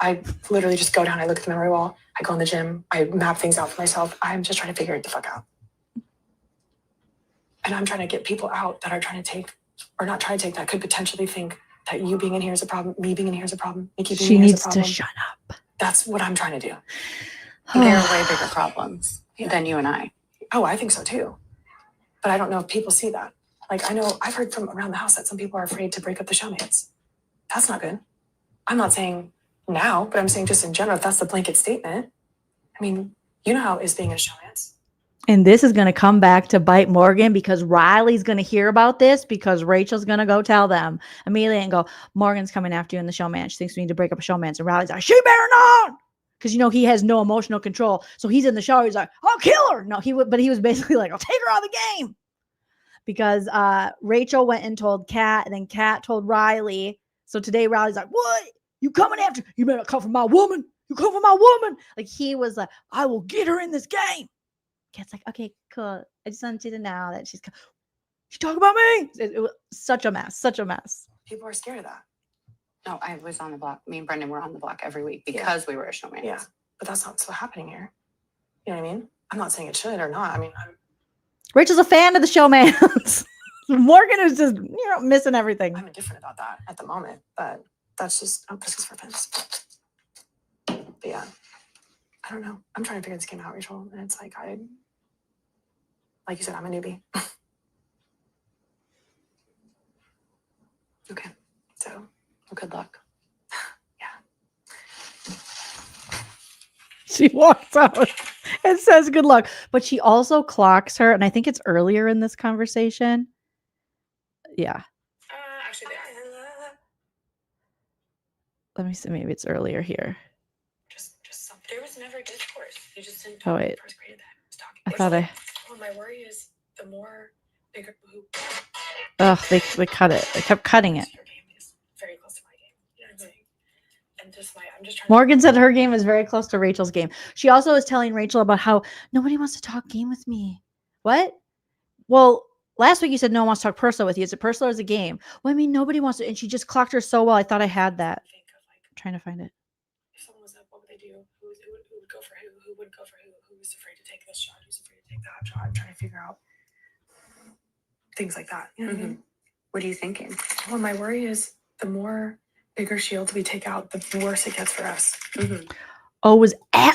I literally just go down, I look at the memory wall, I go in the gym, I map things out for myself. I'm just trying to figure it the fuck out. And I'm trying to get people out that are trying to take, or not trying to take, that could potentially think that you being in here is a problem, me being in here is a problem, Nikki being in here is a problem. She needs to shut up. That's what I'm trying to do. There are way bigger problems than you and I. Oh, I think so too. But I don't know if people see that. Like, I know I've heard from around the house that some people are afraid to break up the Showmance. That's not good. I'm not saying now, but I'm saying just in general, if that's the blanket statement. I mean, you know how it is being a Showmance. And this is going to come back to bite Morgan because Riley's going to hear about this because Rachel's going to go tell them immediately and go, Morgan's coming after you in the Showmance. She thinks we need to break up a Showmance. And Riley's like, she better not. Because, you know, he has no emotional control. So he's in the shower. He's like, I'll kill her. No, he was basically like, I'll take her out of the game. Because Rachel went and told Kat, and then Kat told Riley. So today Riley's like, what? You coming after? You better come for my woman. You come for my woman. Like he was like, I will get her in this game. Kat's like, okay, cool. I just want you to know that she's talking about me. It was such a mess. Such a mess. People are scared of that. No, I was on the block. Me and Brendan were on the block every week because we were a Showmance. Yeah, but that's not what's happening here. You know what I mean? I'm not saying it should or not. I mean, Rachel's a fan of the Showmance. Morgan is just, missing everything. I'm indifferent about that at the moment, but that's just, this is for Vince. But yeah, I don't know. I'm trying to figure this game out, Rachel. And it's like, like you said, I'm a newbie. Okay. So, well, good luck. Yeah. She walks out and says good luck. But she also clocks her, and I think it's earlier in this conversation. Yeah. Actually, Let me see. Maybe it's earlier here. just something. There was never discourse. You just didn't Oh, talk when wait. you first created that. Just talking. I thought Well, my worry is the more bigger who. Ugh, they cut it. They kept cutting it. Your game is very close to my game. You know what I'm saying? And I'm just trying. Morgan said her game is very close to Rachel's game. She also was telling Rachel about how nobody wants to talk game with me. What? Well, last week you said no one wants to talk personal with you. Is it personal or is it a game? Well, I mean, nobody wants to. And she just clocked her so well. I thought I had that. I'm trying to find it. If someone was up, what would they do? Who would go for who? Who wouldn't go for who? Who was afraid to take this shot? Who's afraid to take that shot? I'm trying to figure out things like that. You know what I mean? What are you thinking? Well, my worry is the more bigger shields we take out, the worse it gets for us. Oh,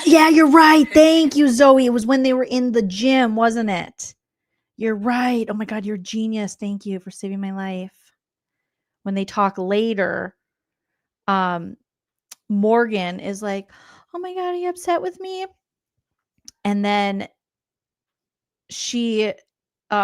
yeah, you're right. Thank you, Zoe. It was when they were in the gym, wasn't it? You're right. Oh my God, you're a genius. Thank you for saving my life. When they talk later, Morgan is like, oh my God, are you upset with me? And then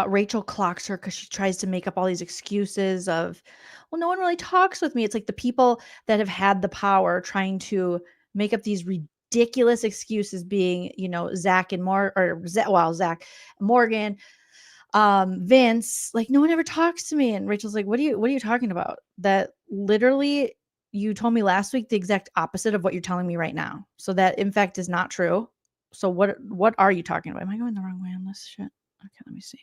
Rachel clocks her because she tries to make up all these excuses of, well, no one really talks with me. It's like the people that have had the power trying to make up these ridiculous excuses being, Zach, Morgan, Vince, like no one ever talks to me. And Rachel's like, what are you talking about? That literally you told me last week the exact opposite of what you're telling me right now. So that in fact is not true. So what are you talking about? Am I going the wrong way on this shit? Okay, let me see.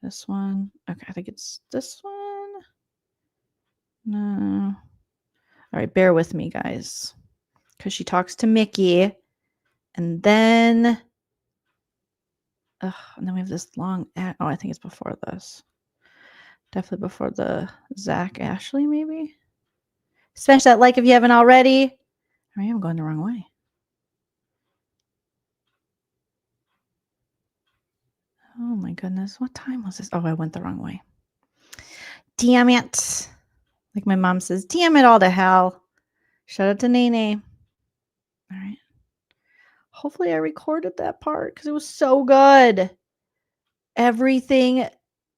This one. Okay, I think it's this one. No. All right, bear with me, guys. Because she talks to Mickey. And then... and then we have this long... Oh, I think it's before this. Definitely before the Zach Ashley, maybe? Smash that like if you haven't already. I am going the wrong way. Oh my goodness. What time was this? Oh, I went the wrong way. Damn it. Like my mom says, damn it all to hell. Shout out to Nene. All right. Hopefully I recorded that part because it was so good. Everything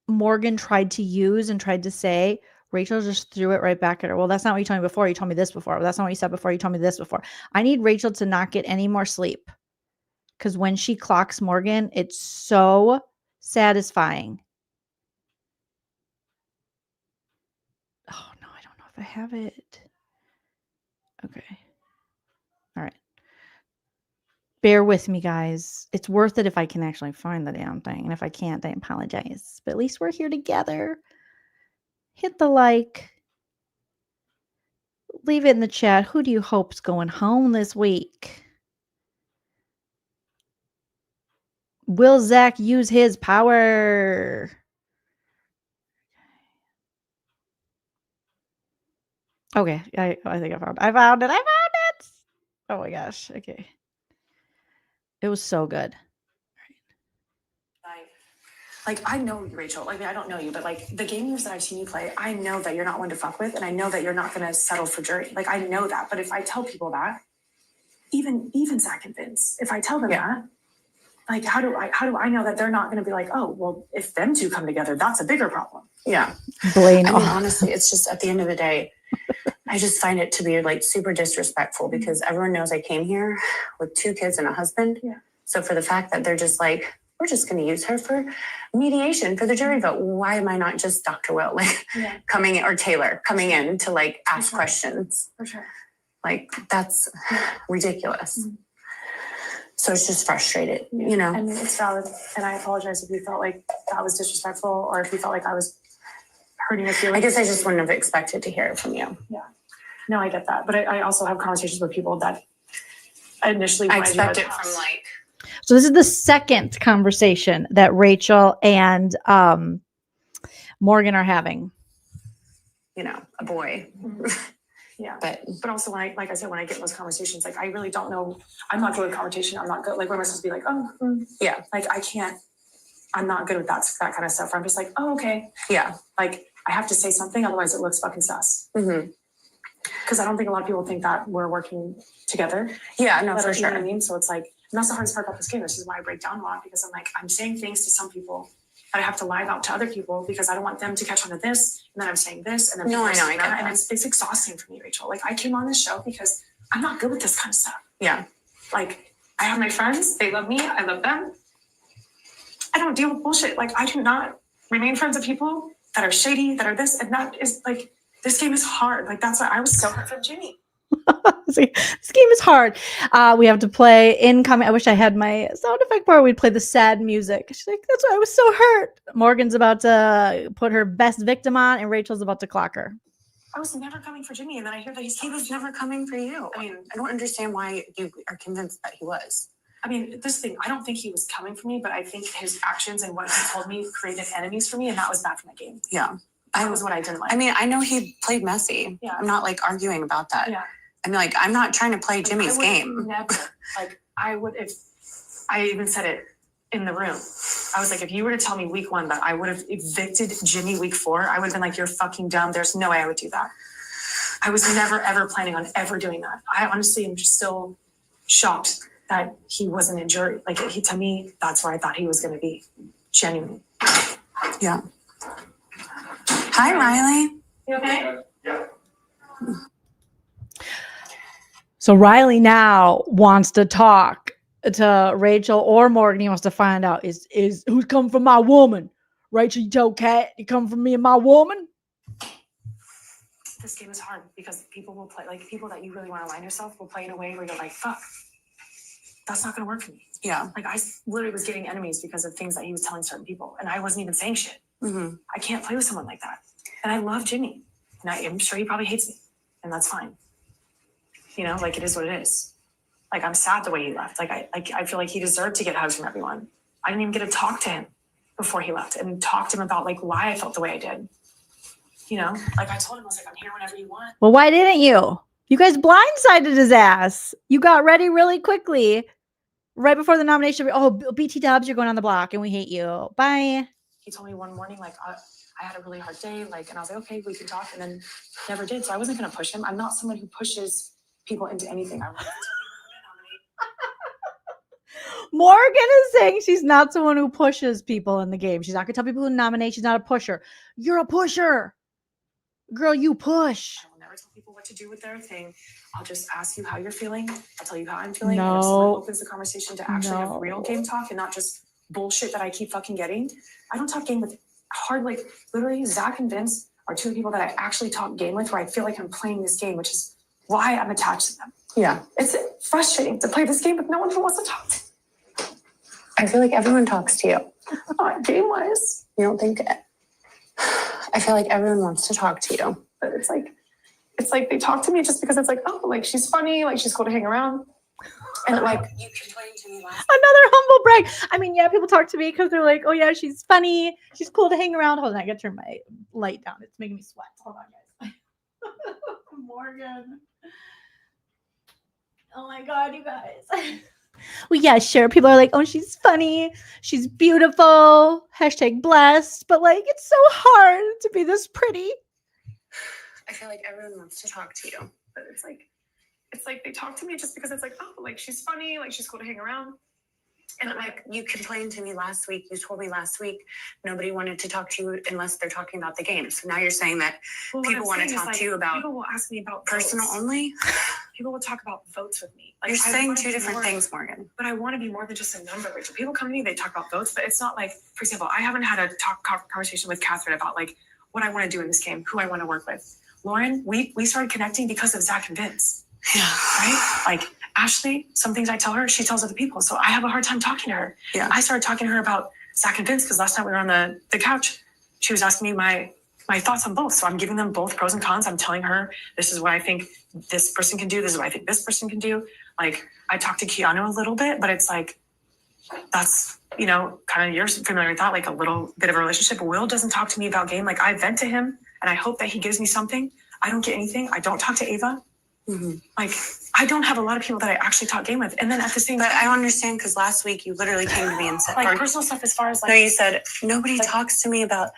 Morgan tried to use and tried to say, Rachel just threw it right back at her. Well, that's not what you told me before. You told me this before. Well, that's not what you said before. You told me this before. I need Rachel to not get any more sleep. Because when she clocks Morgan, it's so satisfying. Oh, no, I don't know if I have it. Okay. All right. Bear with me, guys. It's worth it if I can actually find the damn thing. And if I can't, I apologize. But at least we're here together. Hit the like. Leave it in the chat. Who do you hope's going home this week? Will Zach use his power? Okay, I think I found it. Oh my gosh. Okay. It was so good. Like, I know you, Rachel. Like, I don't know you, but like the game years that I've seen you play, I know that you're not one to fuck with, and I know that you're not going to settle for jury. Like, I know that. But if I tell people that, even Zach and Vince, if I tell them that, like, how do I know that they're not going to be like, oh, well, if them two come together, that's a bigger problem. Yeah. Blaine. I mean, honestly, it's just at the end of the day, I just find it to be like super disrespectful because everyone knows I came here with 2 kids and a husband. Yeah. So for the fact that they're just like, we're just going to use her for mediation for the jury vote. Why am I not just Dr. Will, like coming in, or Taylor coming in to like ask questions? For sure. Like that's ridiculous. Mm-hmm. So it's just frustrated, you know. And it's valid. And I apologize if you felt like that was disrespectful or if you felt like I was hurting your feelings. I guess I just wouldn't have expected to hear it from you. Yeah. No, I get that. But I also have conversations with people that initially I expect it from like. So this is the second conversation that Rachel and Morgan are having. You know, a boy. Mm-hmm. Yeah. But also when I get in those conversations, like I really don't know. I'm not good with conversation. I'm not good. Like, what am I supposed to be like? Oh, yeah. Like I'm not good with that kind of stuff. I'm just like, oh, okay. Yeah. Like I have to say something. Otherwise it looks fucking sus. Mm-hmm. Because I don't think a lot of people think that we're working together. Yeah, no, for You sure. know what I mean? So it's like, and that's the hardest part about this game. This is why I break down a lot, because I'm like, I'm saying things to some people that I have to lie about to other people because I don't want them to catch on to this. And then I'm saying this. And then no, I know, I get that. And it's exhausting for me, Rachel. Like I came on this show because I'm not good with this kind of stuff. Yeah. Like I have my friends. They love me. I love them. I don't deal with bullshit. Like I do not remain friends with people that are shady, that are this. And that is like, this game is hard. Like that's why I was so hurt from Jimmy. See, this game is hard. We have to play incoming. I wish I had my sound effect bar. We'd play the sad music. She's like, that's why I was so hurt. Morgan's about to put her best victim on, and Rachel's about to clock her. I was never coming for Jimmy, and then I hear that he was never coming for you. I mean, I don't understand why you are convinced that he was. I mean, this thing, I don't think he was coming for me, but I think his actions and what he told me created enemies for me, and that was bad for my game. Yeah. That was what I didn't like. I mean, I know he played messy. Yeah. I'm not like arguing about that. Yeah. I mean, like, I'm not trying to play Jimmy's game. Never, like, I would, if I even said it in the room, I was like, if you were to tell me week 1 that I would have evicted Jimmy week 4, I would have been like, you're fucking dumb. There's no way I would do that. I was never, ever planning on ever doing that. I honestly am just still shocked that he wasn't in jury. Like, to me, that's where I thought he was going to be. Genuinely. Yeah. Hi, Riley. You okay? Yeah. So Riley now wants to talk to Rachel or Morgan. He wants to find out is who's coming from my woman. Rachel, you told Kat you come from me and my woman. This game is hard because people will play, like people that you really want to align yourself will play in a way where you're like, fuck, that's not going to work for me. Yeah. Like, I literally was getting enemies because of things that he was telling certain people, and I wasn't even saying shit. Mm-hmm. I can't play with someone like that. And I love Jimmy, and I am sure he probably hates me, and that's fine. You know, like, it is what it is. Like, I'm sad the way he left. Like, I feel like he deserved to get hugs from everyone. I didn't even get to talk to him before he left and talk to him about, like, why I felt the way I did. You know, like, I told him, I was like, I'm here whenever you want. Well, why didn't you? You guys blindsided his ass. You got ready really quickly right before the nomination. Oh, BT Dubs, you're going on the block and we hate you. Bye. He told me one morning, like, I had a really hard day, like, and I was like, okay, we can talk, and then never did. So I wasn't going to push him. I'm not someone who pushes people into anything. I Morgan is saying she's not someone who pushes people in the game. She's not going to tell people who nominate. She's not a pusher. You're a pusher. Girl, you push. I will never tell people what to do with their thing. I'll just ask you how you're feeling. I'll tell you how I'm feeling. No. And if someone opens the conversation to actually have real game talk and not just bullshit that I keep fucking getting, I don't talk game with hard, like, literally Zach and Vince are two people that I actually talk game with where I feel like I'm playing this game, which is why I'm attached to them. Yeah. It's frustrating to play this game with no one who wants to talk to me. I feel like everyone talks to you. Not game-wise. You don't think it? I feel like everyone wants to talk to you. But it's like they talk to me just because it's like, oh, like, she's funny, like, she's cool to hang around. And like, you complained to me last Another humble brag. I mean, yeah, people talk to me because they're like, oh yeah, she's funny. She's cool to hang around. Hold on, I gotta turn my light down. It's making me sweat. Hold on, guys. Morgan. Oh my God, you guys. Well, yeah, sure. People are like, oh, she's funny. She's beautiful. #blessed. But like, it's so hard to be this pretty. I feel like everyone wants to talk to you. But it's like they talk to me just because it's like, oh, like, she's funny, like, she's cool to hang around. And like, you complained to me last week. You told me last week nobody wanted to talk to you unless they're talking about the game. So now you're saying that people want to talk to you about people will ask me about personal votes. Only. People will talk about votes with me. Like, You're I saying wanna two be different more- things, Morgan. But I want to be more than just a number, Rachel. People come to me, they talk about votes, but it's not like, for example, I haven't had a conversation with Catherine about like what I want to do in this game, who I want to work with. Lauren, we started connecting because of Zach and Vince. Yeah. Right? Like, Ashley, some things I tell her, she tells other people. So I have a hard time talking to her. Yeah. I started talking to her about Zach and Vince because last night we were on the couch. She was asking me my thoughts on both. So I'm giving them both pros and cons. I'm telling her, this is what I think this person can do. This is what I think this person can do. Like, I talked to Keanu a little bit, but it's like, that's, you know, kind of, you're familiar with that, like a little bit of a relationship. Will doesn't talk to me about game. Like, I vent to him and I hope that he gives me something. I don't get anything. I don't talk to Ava. Mm-hmm. Like, I don't have a lot of people that I actually talk game with. And then at the same But time, I don't understand because last week you literally came to me and said, like, personal stuff as far as like, no, you said nobody like, talks to me about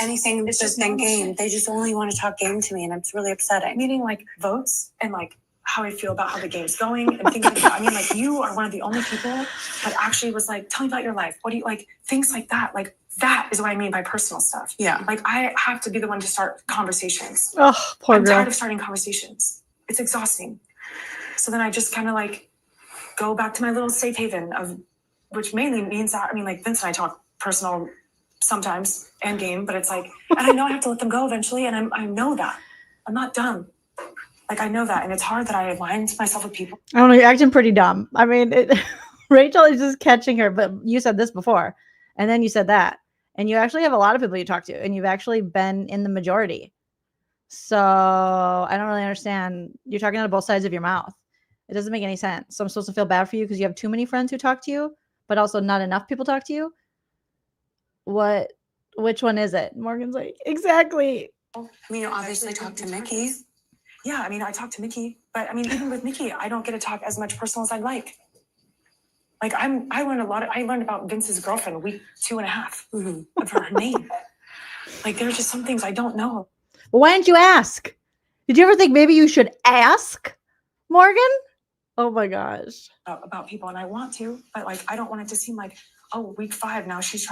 anything it's just than normal game. shit. They just only want to talk game to me, and it's really upsetting. meaning like votes and like how I feel about how the game's going and things like that. I mean, like, you are one of the only people that actually was like, tell me about your life. What do you like? Things like that. Like, that is what I mean by personal stuff. Yeah. Like, I have to be the one to start conversations. Oh, poor I'm girl. tired of starting conversations. It's exhausting. So then I just kind of like go back to my little safe haven of, which mainly means that, I mean, like, Vince and I talk personal sometimes and game, but it's like, and I know I have to let them go eventually. And I know that. I'm not dumb. Like, I know that. And it's hard that I align myself with people. I don't know. You're acting pretty dumb. I mean, Rachel is just catching her, but you said this before. And then you said that. And you actually have a lot of people you talk to. And you've actually been in the majority. So I don't really understand. You're talking out of both sides of your mouth. It doesn't make any sense. So I'm supposed to feel bad for you because you have too many friends who talk to you, but also not enough people talk to you. Which one is it? Morgan's like, exactly. I mean, you obviously talk to Mickey. Yeah, I mean, I talk to Mickey, but I mean, even with Mickey, I don't get to talk as much personal as I'd like. Like, I learned about Vince's girlfriend week 2.5 of her name. Like, there's just some things I don't know. Well, why didn't you ask? Did you ever think maybe you should ask, Morgan? Oh my gosh. About people, and I want to, but like, I don't want it to seem like, oh, week 5, now she's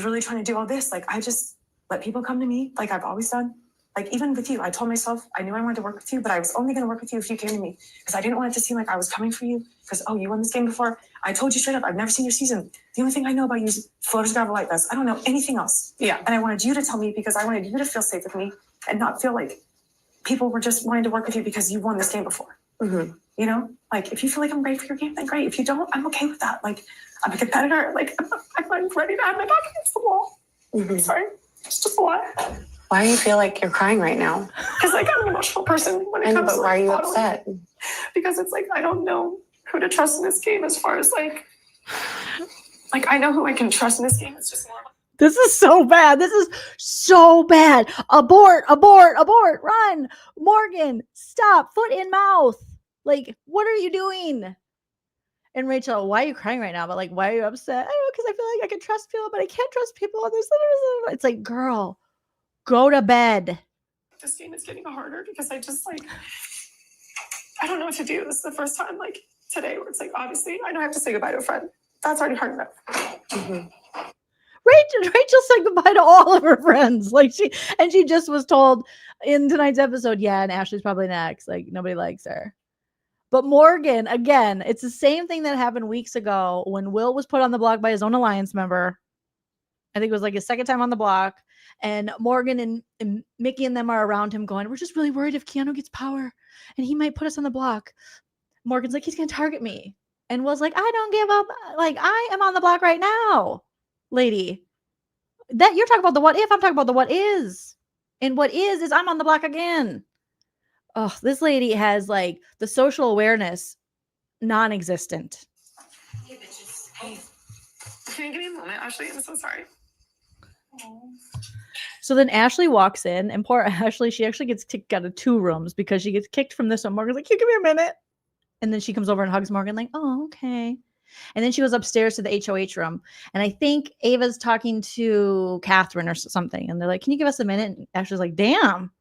really trying to do all this. Like, I just let people come to me like I've always done. Like, even with you, I told myself I knew I wanted to work with you, but I was only going to work with you if you came to me because I didn't want it to seem like I was coming for you because, oh, you won this game before. I told you straight up, I've never seen your season. The only thing I know about you is Floaters Gravel Light Vest. I don't know anything else. Yeah. And I wanted you to tell me because I wanted you to feel safe with me and not feel like people were just wanting to work with you because you won this game before. You know, like if you feel like I'm great for your game, then great. If you don't, I'm okay with that. Like I'm a competitor. Like I'm ready to have my back against the wall. Sorry, it's just a lot. Why do you feel like you're crying right now? Because like I'm an emotional person when it comes but to why are you modeling. upset? Because it's like I don't know who to trust in this game as far as like I know who I can trust in this game. It's just more. This is so bad. This is so bad. Abort, abort, abort, run. Morgan, stop. Foot in mouth. Like, what are you doing? And Rachel, why are you crying right now? But like, why are you upset? I don't know, because I feel like I can trust people, but I can't trust people. It's like, girl, go to bed. This game is getting harder because I just like, I don't know what to do. This is the first time like today where it's like, obviously, I know I have to say goodbye to a friend. That's already hard enough. Rachel said goodbye to all of her friends. Like she just was told in tonight's episode, yeah, and Ashley's probably next. Like nobody likes her. But Morgan, again, it's the same thing that happened weeks ago when Will was put on the block by his own alliance member. I think it was like his second time on the block. And Morgan and Mickey and them are around him going, we're just really worried if Keanu gets power and he might put us on the block. Morgan's like, he's going to target me. And Will's like, I don't give up. Like, I am on the block right now, lady. That you're talking about the what if, I'm talking about the what is. And what is I'm on the block again. Oh, this lady has like the social awareness non-existent. Hey, bitches. Hey. Can you give me a moment, Ashley? I'm so sorry. So then Ashley walks in, and poor Ashley, she actually gets kicked out of 2 rooms because she gets kicked from this one. Morgan's like, can you give me a minute? And then she comes over and hugs Morgan like, oh, okay. And then she goes upstairs to the HOH room. And I think Ava's talking to Catherine or something. And they're like, can you give us a minute? And Ashley's like, damn,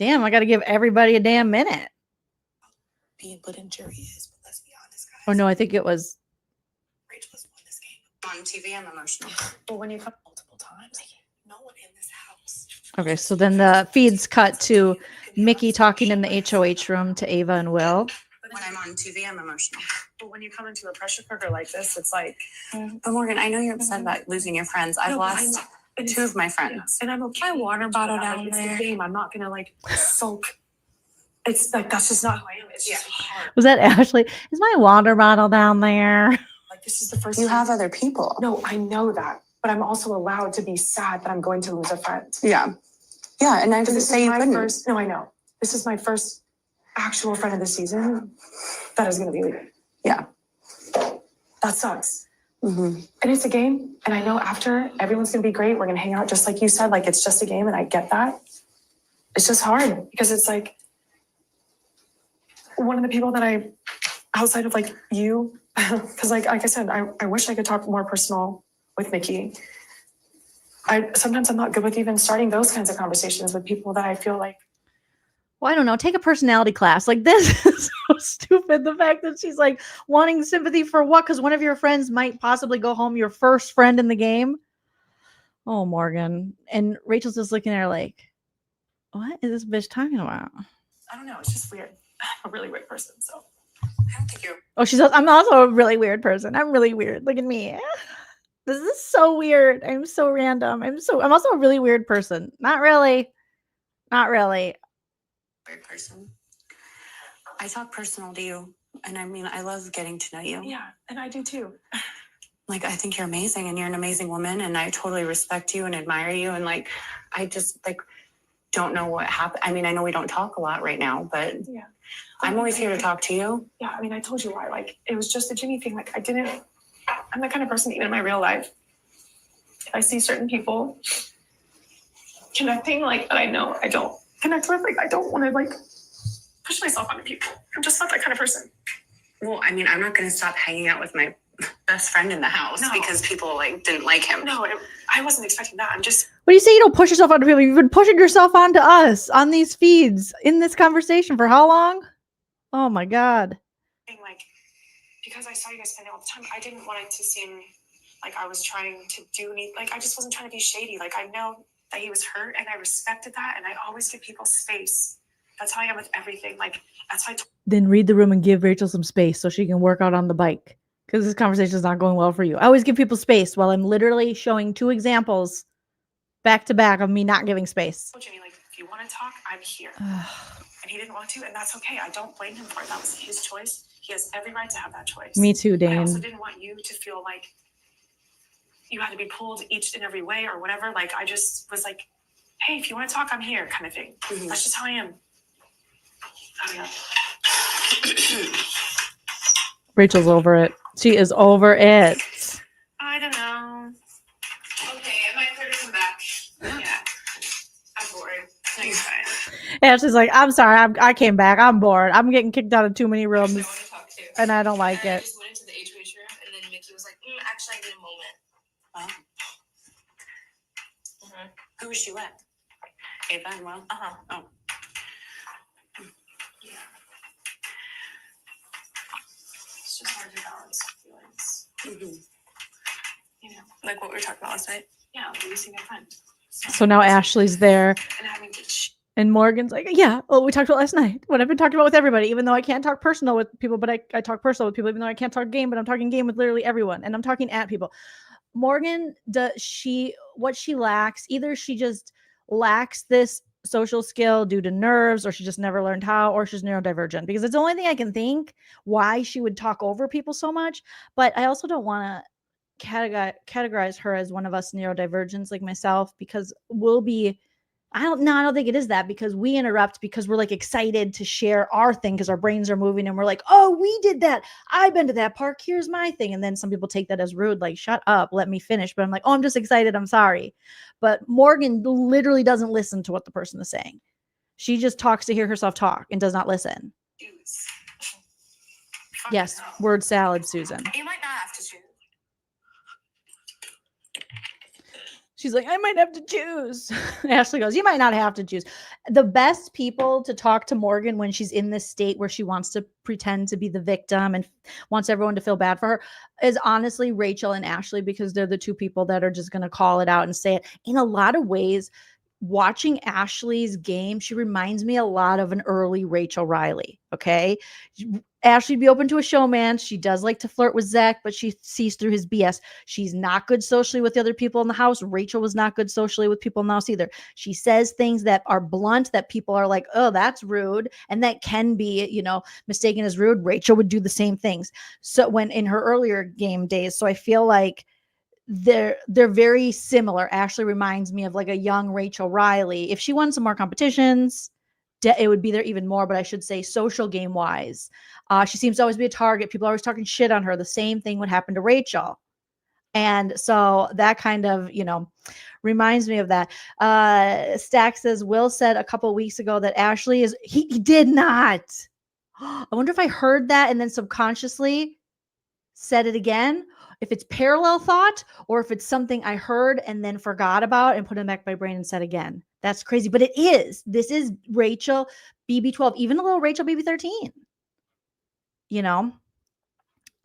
I got to give everybody a damn minute. Being put in jury is, but let's be honest, guys. Oh, no, I think it was. Rachel has won this game. On TV, I'm emotional. But when you come multiple times, no one in this house. Okay, so then the feeds cut to Mickey talking in the HOH room to Ava and Will. When I'm on TV, I'm emotional. But when you come into a pressure cooker like this, it's like. But Morgan, I know you're upset about losing your friends. I've lost 2 of my friends. And I'm okay. My water bottle down there. It's the game. I'm not gonna like sulk. It's like that's just not who I am. It's just hard. Was that Ashley? Is my water bottle down there? Like this is the first. You time. have other people. No, I know that, but I'm also allowed to be sad that I'm going to lose a friend. Yeah, and I didn't say you couldn't. No, I know. This is my first actual friend of the season that is going to be leaving. Yeah, that sucks. And it's a game, and I know after everyone's going to be great. We're going to hang out just like you said. Like it's just a game, and I get that. It's just hard because it's like one of the people that I, outside of like you, because like I said, I wish I could talk more personal with Mickey. Sometimes I'm not good with even starting those kinds of conversations with people that I feel like. Well, I don't know. Take a personality class. Like this is so stupid. The fact that she's like wanting sympathy for what? Because one of your friends might possibly go home, your first friend in the game. Oh, Morgan. And Rachel's just looking at her like, what is this bitch talking about? I don't know. It's just weird. I'm a really weird person. So I don't think you're. Oh, I'm also a really weird person. I'm really weird. Look at me. This is so weird. I'm so random. I'm also a really weird person. Not really. Weird person. I talk personal to you, and I mean, I love getting to know you. Yeah, and I do too. Like, I think you're amazing, and you're an amazing woman, and I totally respect you and admire you, and like, I just like don't know what happened. I mean, I know we don't talk a lot right now, but yeah, I'm always here to talk to you. Yeah, I mean, I told you why. Like, it was just a Jimmy thing. Like, I'm the kind of person even in my real life. If I see certain people connecting, like that I know I don't connect with, like I don't want to like push myself onto people. I'm just not that kind of person. Well, I mean, I'm not going to stop hanging out with my best friend in the house because people like didn't like him. No, I wasn't expecting that. I'm just. What do you say? You don't push yourself onto people. You've been pushing yourself onto us on these feeds in this conversation for how long? Oh my God. Like, because I saw you guys spending all the time, I didn't want it to seem like I was trying to do anything. Like, I just wasn't trying to be shady. Like, I know that he was hurt, and I respected that, and I always give people space. That's how I am with everything. Like, that's why. Then read the room and give Rachel some space so she can work out on the bike. Because this conversation is not going well for you. I always give people space while I'm literally showing 2 examples back to back of me not giving space. Jimmy, like, you want to talk, I'm here. And he didn't want to, and that's okay. I don't blame him for it. That was his choice. He has every right to have that choice. Me too, But I also Dane. didn't want you to feel like you had to be pulled each and every way or whatever. Like, I just was like, hey, if you want to talk, I'm here, kind of thing. That's just how I am. Rachel's over it. She is over it. I don't know. Okay, am I clear to come back? Yeah. I'm bored. Thanks, fine. Ashley's like, I'm sorry, I came back. I'm bored. I'm getting kicked out of too many rooms, and I don't like I it. just went into the HOH room, and then Mickey was like, actually, I need a moment. Who was she with? Ava and Will? Oh. Yeah. It's just hard to balance feelings. You know, like what we were talking about last night. Yeah, losing a friend. So now Ashley's there, And having to and Morgan's like, yeah, well, we talked about last night. What I've been talking about with everybody, even though I can't talk personal with people, but I talk personal with people, even though I can't talk game, but I'm talking game with literally everyone, and I'm talking at people. Morgan, what she lacks, either she just lacks this social skill due to nerves, or she just never learned how, or she's neurodivergent, because it's the only thing I can think why she would talk over people so much. But I also don't want to categorize her as one of us neurodivergents like myself, because I don't think it is that, because we interrupt because we're like excited to share our thing because our brains are moving and we're like, oh, we did that. I've been to that park. Here's my thing. And then some people take that as rude, like, shut up, let me finish. But I'm like, oh, I'm just excited. I'm sorry. But Morgan literally doesn't listen to what the person is saying. She just talks to hear herself talk and does not listen. Yes, word salad, Susan. You might not have to choose. She's like, I might have to choose. Ashley goes, you might not have to choose. The best people to talk to Morgan when she's in this state where she wants to pretend to be the victim and wants everyone to feel bad for her is honestly Rachel and Ashley, because they're the two people that are just going to call it out and say it. In a lot of ways, watching Ashley's game, she reminds me a lot of an early Rachel Riley. Okay. Ashley'd be open to a showmance. She does like to flirt with Zach, but she sees through his BS. She's not good socially with the other people in the house. Rachel was not good socially with people in the house either. She says things that are blunt that people are like, oh, that's rude. And that can be, mistaken as rude. Rachel would do the same things. So when in her earlier game days. So I feel like they're very similar. Ashley reminds me of like a young Rachel Riley. If she won some more competitions, it would be there even more, but I should say social game wise. She seems to always be a target. People are always talking shit on her. The same thing would happen to Rachel. And so that kind of, reminds me of that. Stack says, Will said a couple weeks ago that Ashley he did not. I wonder if I heard that and then subconsciously said it again. If it's parallel thought or if it's something I heard and then forgot about and put it back in my brain and said again. That's crazy. But it is. This is Rachel BB12, even a little Rachel BB13.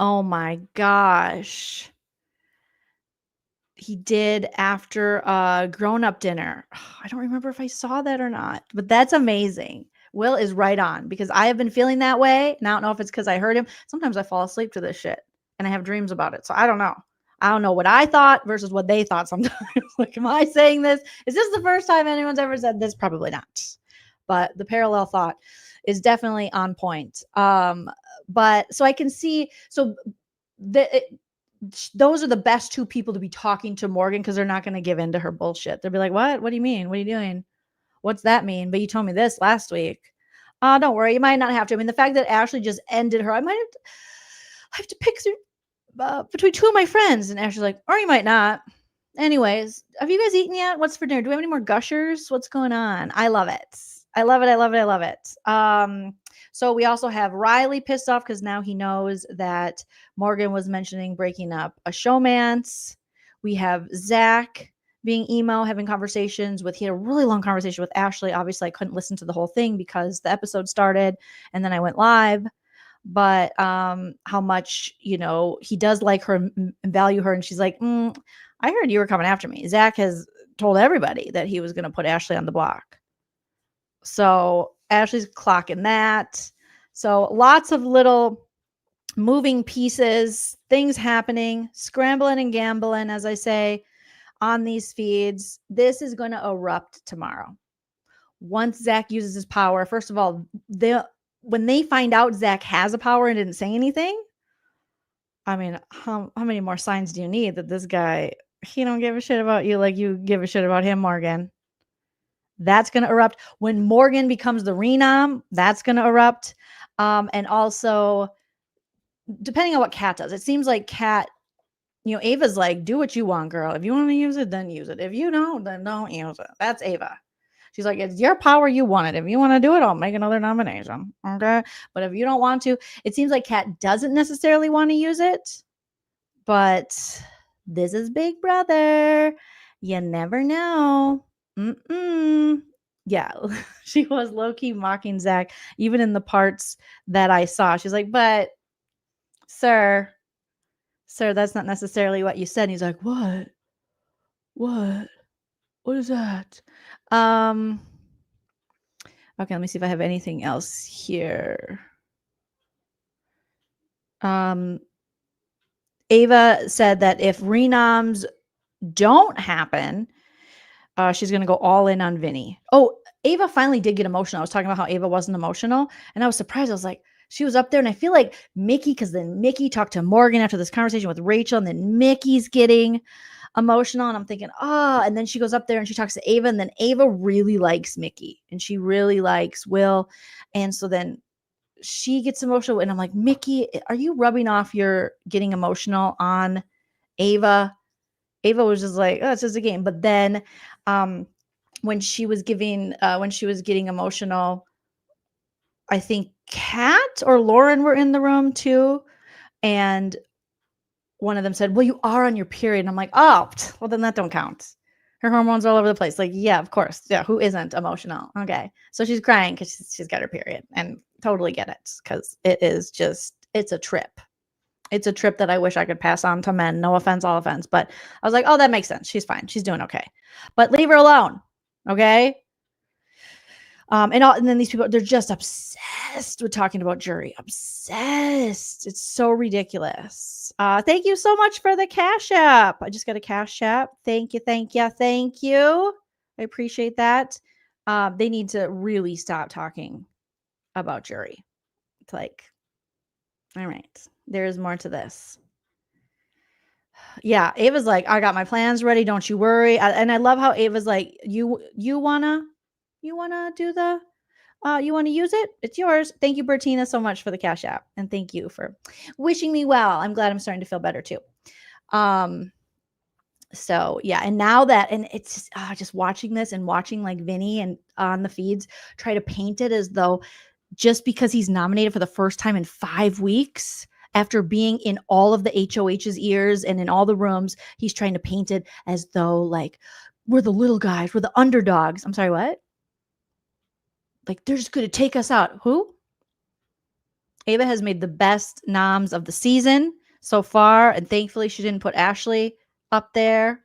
Oh my gosh. He did after a grown-up dinner. I don't remember if I saw that or not, but that's amazing. Will is right on, because I have been feeling that way. And I don't know if it's because I heard him. Sometimes I fall asleep to this shit and I have dreams about it. So I don't know. I don't know what I thought versus what they thought sometimes. Like, am I saying this? Is this the first time anyone's ever said this? Probably not. But the parallel thought is definitely on point. But so I can see, those are the best two people to be talking to Morgan, because they're not going to give in to her bullshit. They'll be like, what? What do you mean? What are you doing? What's that mean? But you told me this last week. Don't worry. You might not have to. I mean, the fact that Ashley just ended her, I have to pick between two of my friends. And Ashley's like, or you might not. Anyways, have you guys eaten yet? What's for dinner? Do we have any more gushers? What's going on? I love it. I love it. I love it. I love it. So we also have Riley pissed off because now he knows that Morgan was mentioning breaking up a showmance. We have Zach being emo, having conversations he had a really long conversation with Ashley. Obviously, I couldn't listen to the whole thing because the episode started and then I went live. But how much, he does like her and value her. And she's like, I heard you were coming after me. Zach has told everybody that he was going to put Ashley on the block. So Ashley's clocking that. So lots of little moving pieces, things happening, scrambling and gambling, as I say, on these feeds. This is going to erupt tomorrow. once Zach uses his power, first of all, when they find out Zach has a power and didn't say anything, I mean, how many more signs do you need that this guy, he don't give a shit about you like you give a shit about him, Morgan? That's going to erupt. When Morgan becomes the renom, that's going to erupt. And also, depending on what Kat does, it seems like Kat, Ava's like, do what you want, girl. If you want to use it, then use it. If you don't, then don't use it. That's Ava. She's like, it's your power. You want it. If you want to do it, I'll make another nomination. Okay. But if you don't want to, it seems like Kat doesn't necessarily want to use it. But this is Big Brother. You never know. Yeah, she was low-key mocking Zach, even in the parts that I saw. She's like, but sir, that's not necessarily what you said. And he's like, what is that? Okay, let me see if I have anything else here. Ava said that if renoms don't happen, she's going to go all in on Vinny. Oh, Ava finally did get emotional. I was talking about how Ava wasn't emotional, and I was surprised. I was like, she was up there, and I feel like Mickey, because then Mickey talked to Morgan after this conversation with Rachel, and then Mickey's getting emotional, and I'm thinking, and then she goes up there and she talks to Ava, and then Ava really likes Mickey, and she really likes Will, and so then she gets emotional, and I'm like, Mickey, are you rubbing off your getting emotional on Ava? Ava was just like, oh, it's just a game. But then when she was getting emotional, I think Kat or Lauren were in the room too. And one of them said, well, you are on your period. And I'm like, oh, well, then that don't count. Her hormones are all over the place. Like, yeah, of course. Yeah, who isn't emotional? Okay. So she's crying because she's got her period. And totally get it, because it's a trip. It's a trip that I wish I could pass on to men. No offense, all offense. But I was like, oh, that makes sense. She's fine. She's doing okay. But leave her alone. Okay. And then these people, they're just obsessed with talking about jury. Obsessed. It's so ridiculous. Thank you so much for the Cash App. I just got a Cash App. Thank you. I appreciate that. They need to really stop talking about jury. It's like, all right, there is more to this. Yeah, Ava's like, I got my plans ready. Don't you worry. And I love how Ava's like, you wanna do the, you want to use it? It's yours. Thank you, Bertina, so much for the Cash App. And thank you for wishing me well. I'm glad I'm starting to feel better too. So yeah, and now that, and it's just watching this and watching like Vinny and on the feeds try to paint it as though just because he's nominated for the first time in 5 weeks after being in all of the HOH's ears and in all the rooms, he's trying to paint it as though like we're the little guys, we're the underdogs. I'm sorry, what? Like they're just going to take us out. Who? Ava has made the best noms of the season so far, and thankfully she didn't put Ashley up there,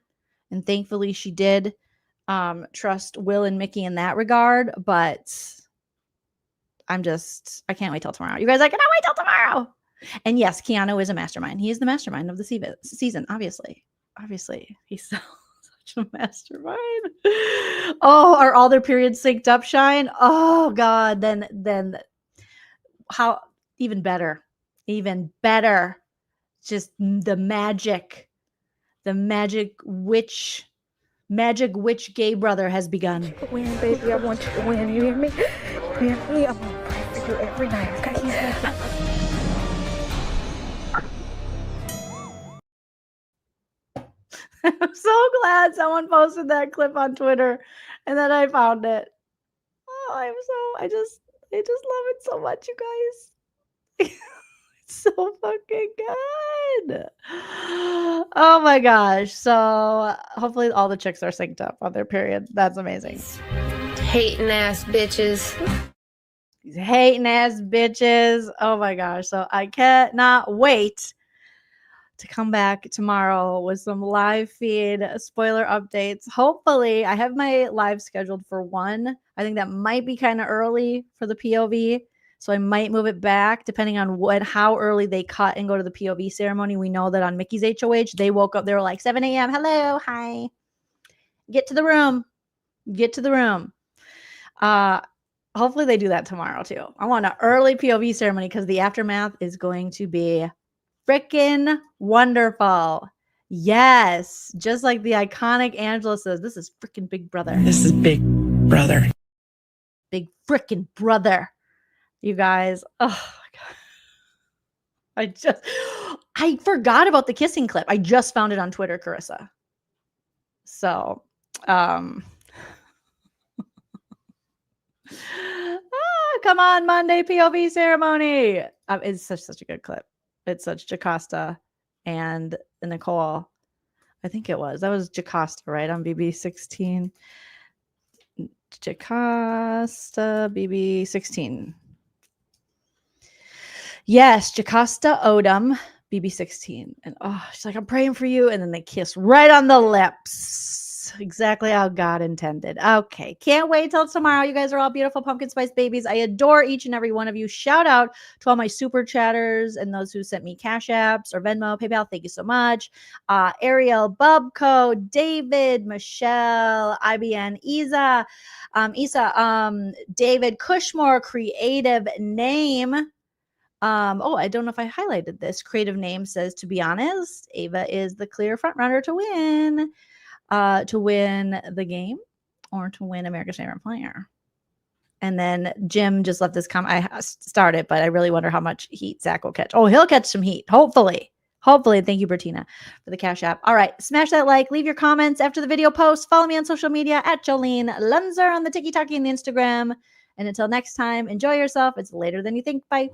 and thankfully she did trust Will and Mickey in that regard, but I can't wait till tomorrow. You guys, I cannot wait till tomorrow. And yes, Keanu is a mastermind. He is the mastermind of the season, obviously. He's such a mastermind. Oh, are all their periods synced up, Shine? Oh God, then how even better. Just the magic witch gay brother has begun. Win, baby. I want you to win. You hear me? You hear me? I'm gonna pray for you every night. Okay? I'm so glad someone posted that clip on Twitter and then I found it. Oh, I just love it so much, you guys. It's so fucking good. Oh my gosh. So hopefully all the chicks are synced up on their period. That's amazing. Hating ass bitches. These hating ass bitches. Oh my gosh. So I cannot wait to come back tomorrow with some live feed spoiler updates. Hopefully, I have my live scheduled for 1. I think that might be kind of early for the POV, so I might move it back depending on how early they cut and go to the POV ceremony. We know that on Mickey's HOH, they woke up, they were like 7 a.m. Hello, hi. Get to the room. Hopefully they do that tomorrow too. I want an early POV ceremony because the aftermath is going to be freaking wonderful. Yes, just like the iconic Angela says, this is freaking Big Brother. This is Big Brother. Big freaking brother. You guys. Oh my God. I forgot about the kissing clip. I just found it on Twitter, Carissa. So, come on, Monday POV ceremony. It's such a good clip. It's such Jocasta and Nicole. I think it was. That was Jocasta, right? On BB16. Jocasta, BB16. Yes, Jocasta Odom, BB16. And she's like, I'm praying for you. And then they kiss right on the lips. Exactly how God intended. Okay. Can't wait till tomorrow. You guys are all beautiful pumpkin spice babies. I adore each and every one of you. Shout out to all my super chatters and those who sent me Cash Apps or Venmo, PayPal. Thank you so much. Ariel, Bubco, David, Michelle, IBN, Isa, David Cushmore, creative name. I don't know if I highlighted this. Creative name says, to be honest, Ava is the clear front runner to win the game or to win America's Favorite Player. And then Jim just left this comment. I started, but I really wonder how much heat Zach will catch. Oh, he'll catch some heat. Hopefully. Thank you, Bertina, for the Cash App. All right. Smash that like. Leave your comments after the video post. Follow me on social media at Joleen Lunzer on the TikTok and the Instagram. And until next time, enjoy yourself. It's later than you think. Bye.